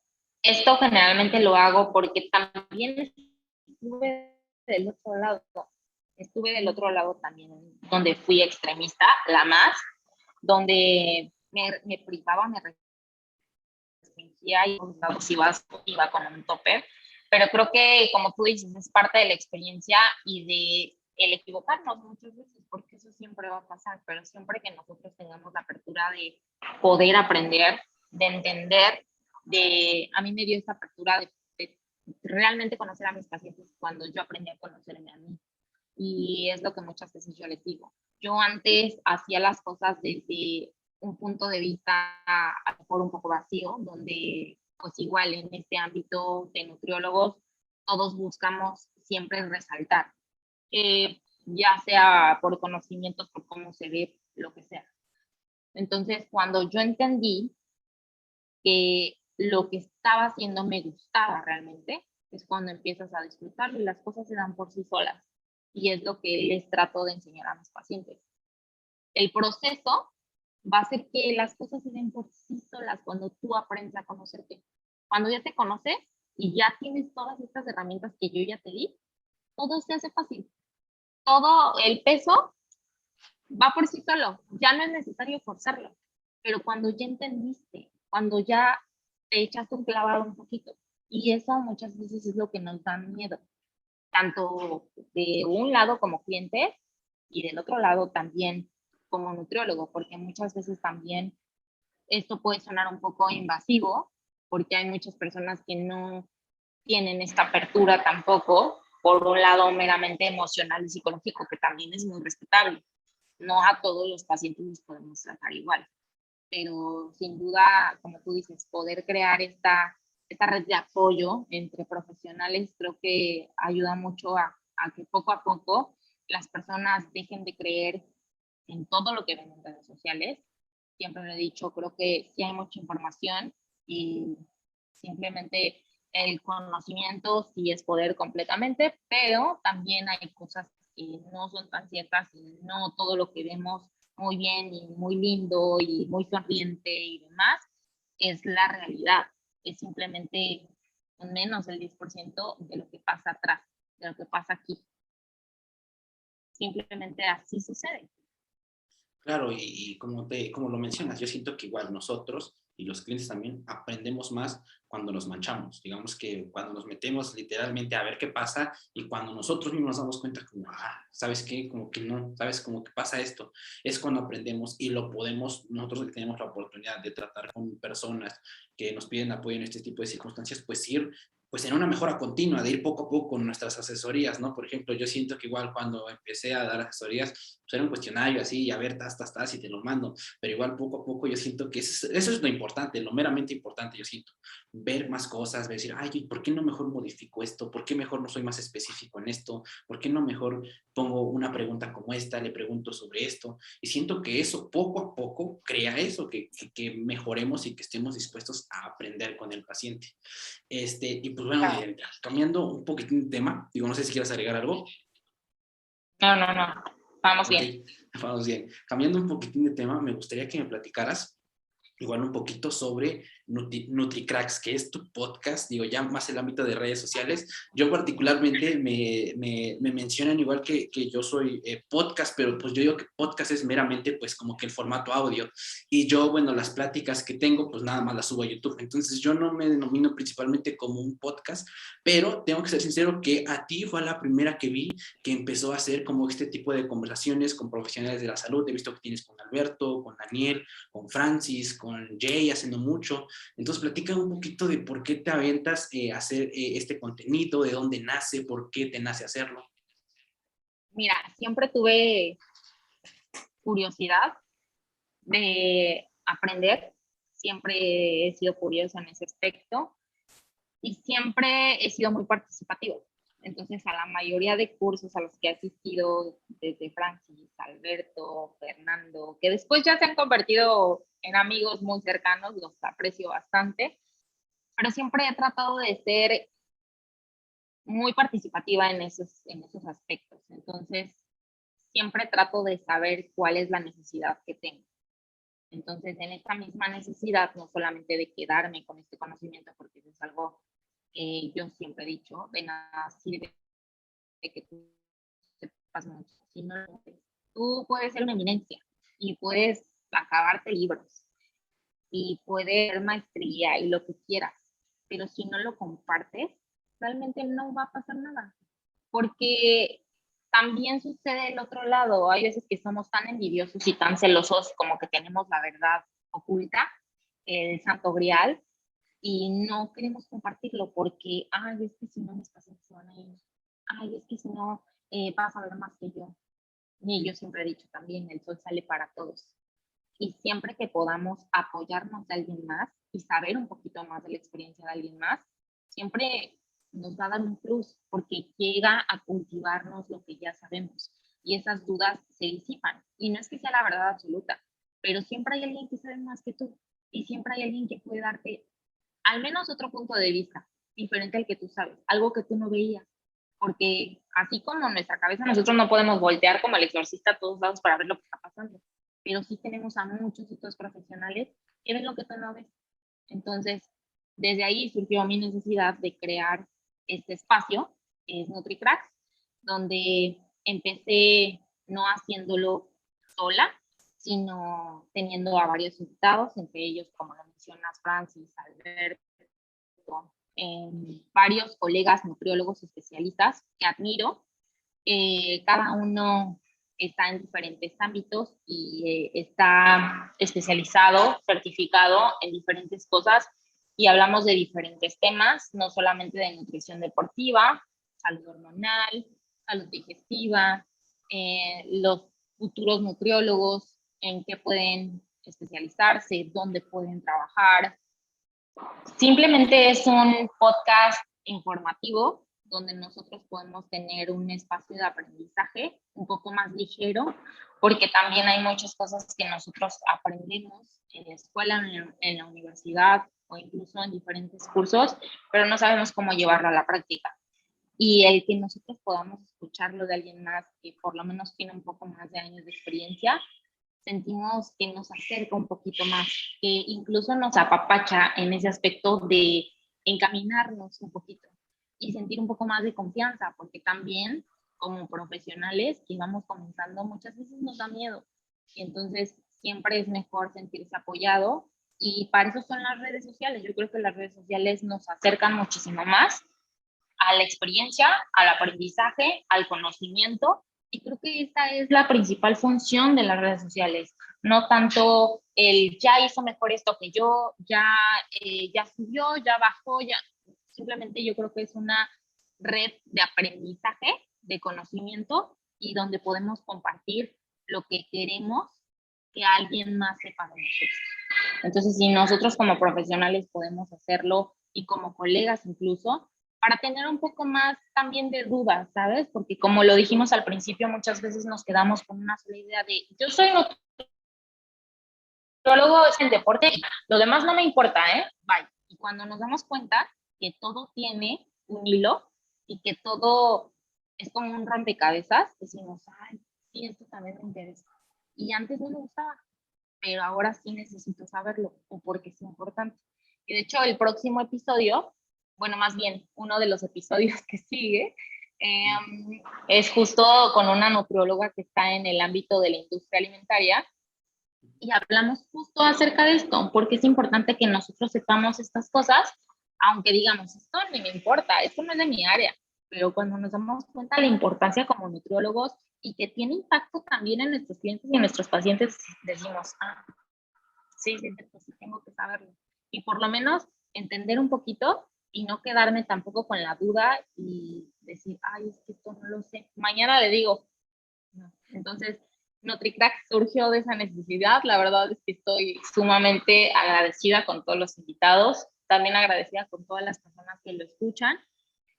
esto generalmente lo hago porque también estuve del otro lado. Estuve del otro lado también, donde fui extremista, la más, donde me privaba, me restringía y pues, iba con un tope. Pero creo que, como tú dices, es parte de la experiencia y de el equivocarnos muchas veces, porque eso siempre va a pasar, pero siempre que nosotros tengamos la apertura de poder aprender, de entender, a mí me dio esta apertura de realmente conocer a mis pacientes cuando yo aprendí a conocerme a mí. Y es lo que muchas veces yo les digo. Yo antes hacía las cosas desde un punto de vista a lo mejor un poco vacío, donde pues igual en este ámbito de nutriólogos todos buscamos siempre resaltar, ya sea por conocimientos, por cómo se ve, lo que sea. Entonces, cuando yo entendí que lo que estaba haciendo me gustaba realmente, es cuando empiezas a disfrutar y las cosas se dan por sí solas. Y es lo que les trato de enseñar a mis pacientes. El proceso va a hacer que las cosas se den por sí solas cuando tú aprendes a conocerte. Cuando ya te conoces y ya tienes todas estas herramientas que yo ya te di, todo se hace fácil. Todo el peso va por sí solo, ya no es necesario forzarlo. Pero cuando ya entendiste, cuando ya te echaste un clavado un poquito, y eso muchas veces es lo que nos da miedo, tanto de un lado como cliente y del otro lado también como nutriólogo, porque muchas veces también esto puede sonar un poco invasivo, porque hay muchas personas que no tienen esta apertura tampoco, por un lado meramente emocional y psicológico, que también es muy respetable. No a todos los pacientes los podemos tratar igual, pero sin duda, como tú dices, poder crear esta red de apoyo entre profesionales creo que ayuda mucho a que poco a poco las personas dejen de creer en todo lo que ven en redes sociales. Siempre lo he dicho, creo que sí hay mucha información y simplemente el conocimiento sí es poder completamente, pero también hay cosas que no son tan ciertas y no todo lo que vemos muy bien y muy lindo y muy sonriente y demás es la realidad. Es simplemente menos del 10% de lo que pasa atrás, de lo que pasa aquí. Simplemente así sucede. Claro, y como lo mencionas, yo siento que igual nosotros y los clientes también aprendemos más cuando nos manchamos. Digamos que cuando nos metemos literalmente a ver qué pasa y cuando nosotros mismos nos damos cuenta como, ¿sabes qué? Como que no, ¿sabes? Como que pasa esto. Es cuando aprendemos y lo podemos, nosotros que tenemos la oportunidad de tratar con personas que nos piden apoyo en este tipo de circunstancias, pues ir pues en una mejora continua, de ir poco a poco con nuestras asesorías, ¿no? Por ejemplo, yo siento que igual cuando empecé a dar asesorías, pues era un cuestionario así, y a ver, tas, y te lo mando, pero igual poco a poco yo siento que eso es lo importante, lo meramente importante, yo siento, ver más cosas, decir, ay, ¿por qué no mejor modifico esto? ¿Por qué mejor no soy más específico en esto? ¿Por qué no mejor pongo una pregunta como esta, le pregunto sobre esto? Y siento que eso poco a poco crea eso, que mejoremos y que estemos dispuestos a aprender con el paciente. Y pues bueno, Claro. cambiando un poquitín de tema, digo, no sé si quieres agregar algo. No, no, no, vamos Ok, bien. vamos bien. Cambiando un poquitín de tema, me gustaría que me platicaras igual un poquito sobre NutriCracks, que es tu podcast, digo, ya más el ámbito de redes sociales. Yo particularmente me mencionan igual que yo soy podcast, pero pues yo digo que podcast es meramente pues como que el formato audio. Y yo, bueno, las pláticas que tengo, pues nada más las subo a YouTube. Entonces yo no me denomino principalmente como un podcast, pero tengo que ser sincero que a ti fue la primera que vi que empezó a hacer como este tipo de conversaciones con profesionales de la salud. He visto que tienes con Alberto, con Daniel, con Francis, con Jay haciendo mucho. Entonces, platica un poquito de por qué te aventas a hacer este contenido, de dónde nace, por qué te nace hacerlo. Mira, siempre tuve curiosidad de aprender, siempre he sido curiosa en ese aspecto y siempre he sido muy participativa. Entonces, a la mayoría de cursos a los que he asistido, desde Francis, Alberto, Fernando, que después ya se han convertido en amigos muy cercanos, los aprecio bastante, pero siempre he tratado de ser muy participativa en esos aspectos. Entonces, siempre trato de saber cuál es la necesidad que tengo. Entonces, en esta misma necesidad, no solamente de quedarme con este conocimiento, porque eso es algo que yo siempre he dicho, de nada sirve de que tú sepas mucho, sino tú puedes ser una eminencia y puedes acabarte libros y puedes hacer maestría y lo que quieras, pero si no lo compartes, realmente no va a pasar nada, porque también sucede el otro lado. Hay veces que somos tan envidiosos y tan celosos como que tenemos la verdad oculta, el santo grial, y no queremos compartirlo porque, ay, es que si no mis pacientes se van a ir, ay, es que si no vas a ver más que yo. Y yo siempre he dicho también, el sol sale para todos. Y siempre que podamos apoyarnos de alguien más y saber un poquito más de la experiencia de alguien más, siempre nos va a dar un plus porque llega a cultivarnos lo que ya sabemos y esas dudas se disipan. Y no es que sea la verdad absoluta, pero siempre hay alguien que sabe más que tú y siempre hay alguien que puede darte al menos otro punto de vista diferente al que tú sabes, algo que tú no veías. Porque así como en nuestra cabeza nosotros no podemos voltear como el exorcista a todos lados para ver lo que está pasando, pero sí tenemos a muchos otros profesionales que ven lo que tú no ves. Entonces, desde ahí surgió mi necesidad de crear este espacio, que es NutriCracks, donde empecé no haciéndolo sola, sino teniendo a varios invitados, entre ellos, como lo mencionas, Francis, Alberto, varios colegas nutriólogos especialistas que admiro. Cada uno está en diferentes ámbitos y está especializado, certificado en diferentes cosas y hablamos de diferentes temas, no solamente de nutrición deportiva, salud hormonal, salud digestiva, los futuros nutriólogos, en qué pueden especializarse, dónde pueden trabajar. Simplemente es un podcast informativo donde nosotros podemos tener un espacio de aprendizaje un poco más ligero, porque también hay muchas cosas que nosotros aprendemos en la escuela, en la universidad o incluso en diferentes cursos, pero no sabemos cómo llevarlo a la práctica. Y el que nosotros podamos escucharlo de alguien más que por lo menos tiene un poco más de años de experiencia, sentimos que nos acerca un poquito más, que incluso nos apapacha en ese aspecto de encaminarnos un poquito y sentir un poco más de confianza, porque también como profesionales que vamos comenzando muchas veces nos da miedo y entonces siempre es mejor sentirse apoyado Y para eso son las redes sociales. Yo creo que las redes sociales nos acercan muchísimo más a la experiencia, al aprendizaje, al conocimiento. Y creo que esta es la principal función de las redes sociales. No tanto el ya hizo mejor esto que yo, ya subió, ya bajó, ya. Simplemente yo creo que es una red de aprendizaje, de conocimiento y donde podemos compartir lo que queremos que alguien más sepa de nosotros. Entonces, si nosotros como profesionales podemos hacerlo y como colegas incluso, para tener un poco más también de dudas, ¿sabes? Porque como lo dijimos al principio, muchas veces nos quedamos con una sola idea de yo soy nutriólogo en deporte, lo demás no me importa, ¿eh? Bye. Y cuando nos damos cuenta que todo tiene un hilo y que todo es como un rompecabezas, decimos, ay, sí, esto también me interesa. Y antes no me gustaba, pero ahora sí necesito saberlo, o porque es importante. Y de hecho, el próximo episodio, bueno, más bien uno de los episodios que sigue, es justo con una nutrióloga que está en el ámbito de la industria alimentaria y hablamos justo acerca de esto, porque es importante que nosotros sepamos estas cosas, aunque digamos, esto ni me importa, esto no es de mi área, pero cuando nos damos cuenta de la importancia como nutriólogos y que tiene impacto también en nuestros clientes y en nuestros pacientes, decimos, ah, sí, sí, sí, tengo que saberlo. Y por lo menos entender un poquito y no quedarme tampoco con la duda y decir, ay, es que esto no lo sé. Mañana le digo. No. Entonces, NutriCrack surgió de esa necesidad. La verdad es que estoy sumamente agradecida con todos los invitados, también agradecida con todas las personas que lo escuchan,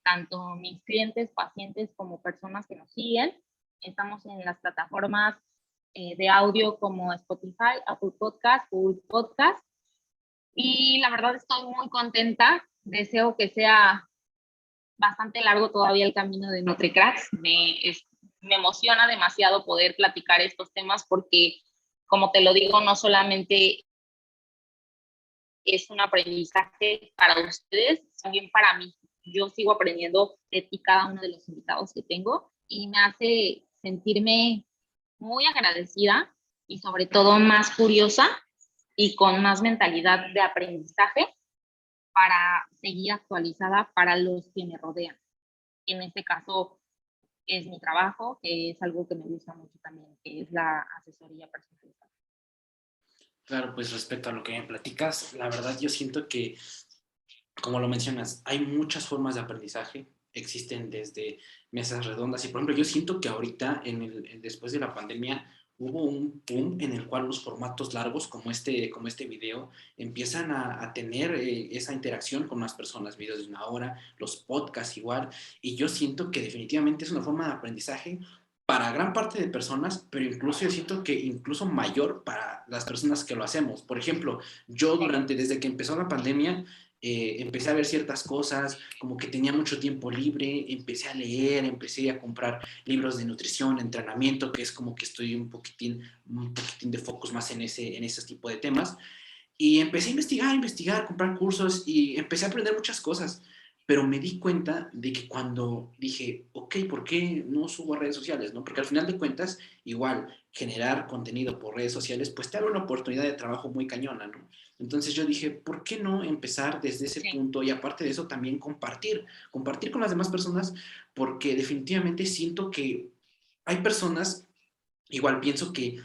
tanto mis clientes, pacientes como personas que nos siguen. Estamos en las plataformas de audio como Spotify, Apple Podcast, Google Podcast. Y la verdad estoy muy contenta. Deseo que sea bastante largo todavía el camino de NutriCracks. Me emociona demasiado poder platicar estos temas porque, como te lo digo, no solamente es un aprendizaje para ustedes, también para mí. Yo sigo aprendiendo de ti cada uno de los invitados que tengo y me hace sentirme muy agradecida y sobre todo más curiosa y con más mentalidad de aprendizaje para seguir actualizada para los que me rodean. En este caso es mi trabajo, que es algo que me gusta mucho también, que es la asesoría personalizada. Claro, pues respecto a lo que me platicas, la verdad yo siento que, como lo mencionas, hay muchas formas de aprendizaje, existen desde mesas redondas y por ejemplo yo siento que ahorita después de la pandemia hubo un boom en el cual los formatos largos como este video empiezan a tener esa interacción con las personas, videos de una hora, los podcasts igual, y yo siento que definitivamente es una forma de aprendizaje para gran parte de personas, pero incluso yo siento que incluso mayor para las personas que lo hacemos. Por ejemplo, yo desde que empezó la pandemia, empecé a ver ciertas cosas, como que tenía mucho tiempo libre, empecé a leer, empecé a comprar libros de nutrición, entrenamiento, que es como que estoy un poquitín de focus más en ese tipo de temas. Y empecé a investigar, comprar cursos y empecé a aprender muchas cosas. Pero me di cuenta de que cuando dije, ok, ¿por qué no subo a redes sociales? ¿No? Porque al final de cuentas, igual, generar contenido por redes sociales, pues te abre una oportunidad de trabajo muy cañona, ¿no? Entonces yo dije, ¿por qué no empezar desde ese punto? Y aparte de eso, también compartir con las demás personas, porque definitivamente siento que hay personas, igual pienso que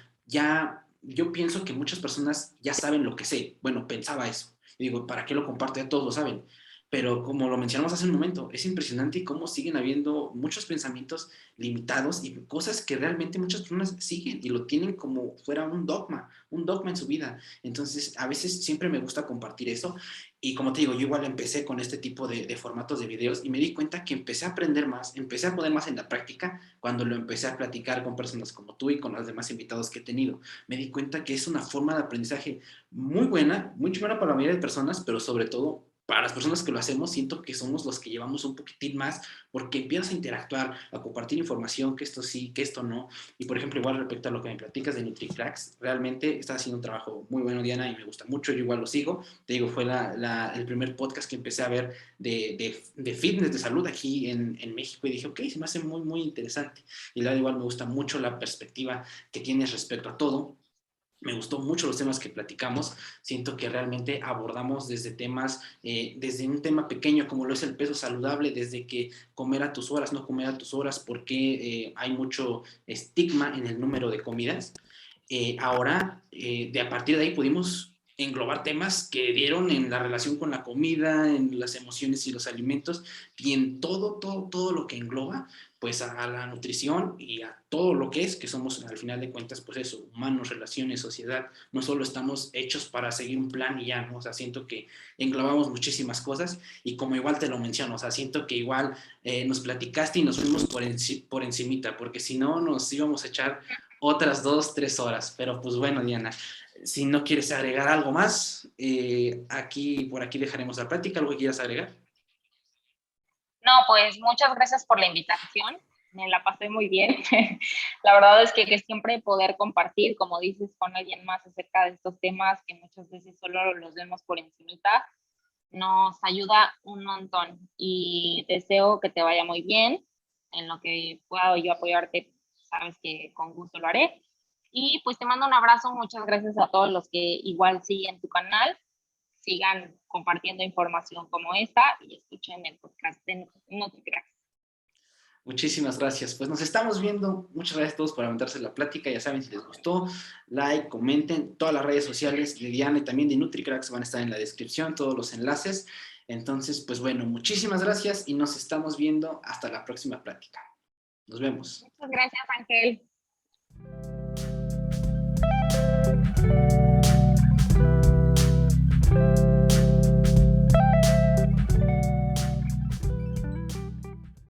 yo pienso que muchas personas ya saben lo que sé. Bueno, pensaba eso. Y digo, ¿para qué lo comparto? Ya todos lo saben. Pero como lo mencionamos hace un momento, es impresionante cómo siguen habiendo muchos pensamientos limitados y cosas que realmente muchas personas siguen y lo tienen como fuera un dogma en su vida. Entonces, a veces siempre me gusta compartir eso. Y como te digo, yo igual empecé con este tipo de formatos de videos y me di cuenta que empecé a aprender más, empecé a poner más en la práctica cuando lo empecé a platicar con personas como tú y con los demás invitados que he tenido. Me di cuenta que es una forma de aprendizaje muy buena, muy buena para la mayoría de personas, pero sobre todo para las personas que lo hacemos, siento que somos los que llevamos un poquitín más porque empiezas a interactuar, a compartir información, que esto sí, que esto no. Y por ejemplo, igual respecto a lo que me platicas de NutriCracks, realmente estás haciendo un trabajo muy bueno, Diana, y me gusta mucho. Yo igual lo sigo. Te digo, fue el primer podcast que empecé a ver de fitness, de salud aquí en México y dije, ok, se me hace muy, muy interesante. Y luego igual me gusta mucho la perspectiva que tienes respecto a todo. Me gustó mucho los temas que platicamos. Siento que realmente abordamos desde temas, desde un tema pequeño como lo es el peso saludable, desde que comer a tus horas, no comer a tus horas, porque hay mucho estigma en el número de comidas. Ahora, de a partir de ahí pudimos englobar temas que dieron en la relación con la comida, en las emociones y los alimentos, y en todo lo que engloba, pues a la nutrición y a todo lo que somos al final de cuentas, pues eso, humanos, relaciones, sociedad, no solo estamos hechos para seguir un plan y ya, ¿no? O sea, siento que englobamos muchísimas cosas y como igual te lo menciono, o sea, siento que igual nos platicaste y nos fuimos por encimita, porque si no nos íbamos a echar otras 2, 3 horas. Pero pues bueno, Diana, si no quieres agregar algo más, por aquí dejaremos la plática. ¿Algo que quieras agregar? No, pues muchas gracias por la invitación. Me la pasé muy bien. La verdad es que siempre poder compartir, como dices, con alguien más acerca de estos temas que muchas veces solo los vemos por encimita, nos ayuda un montón y deseo que te vaya muy bien. En lo que pueda yo apoyarte, sabes que con gusto lo haré. Y pues te mando un abrazo, muchas gracias a todos los que igual siguen tu canal, sigan compartiendo información como esta y escuchen el podcast de NutriCracks. Muchísimas gracias. Pues nos estamos viendo. Muchas gracias a todos por aventarse la plática. Ya saben, si les gustó, like, comenten. Todas las redes sociales de Diana y también de NutriCracks van a estar en la descripción, todos los enlaces. Entonces, pues bueno, muchísimas gracias y nos estamos viendo hasta la próxima plática. Nos vemos. Muchas gracias, Ángel.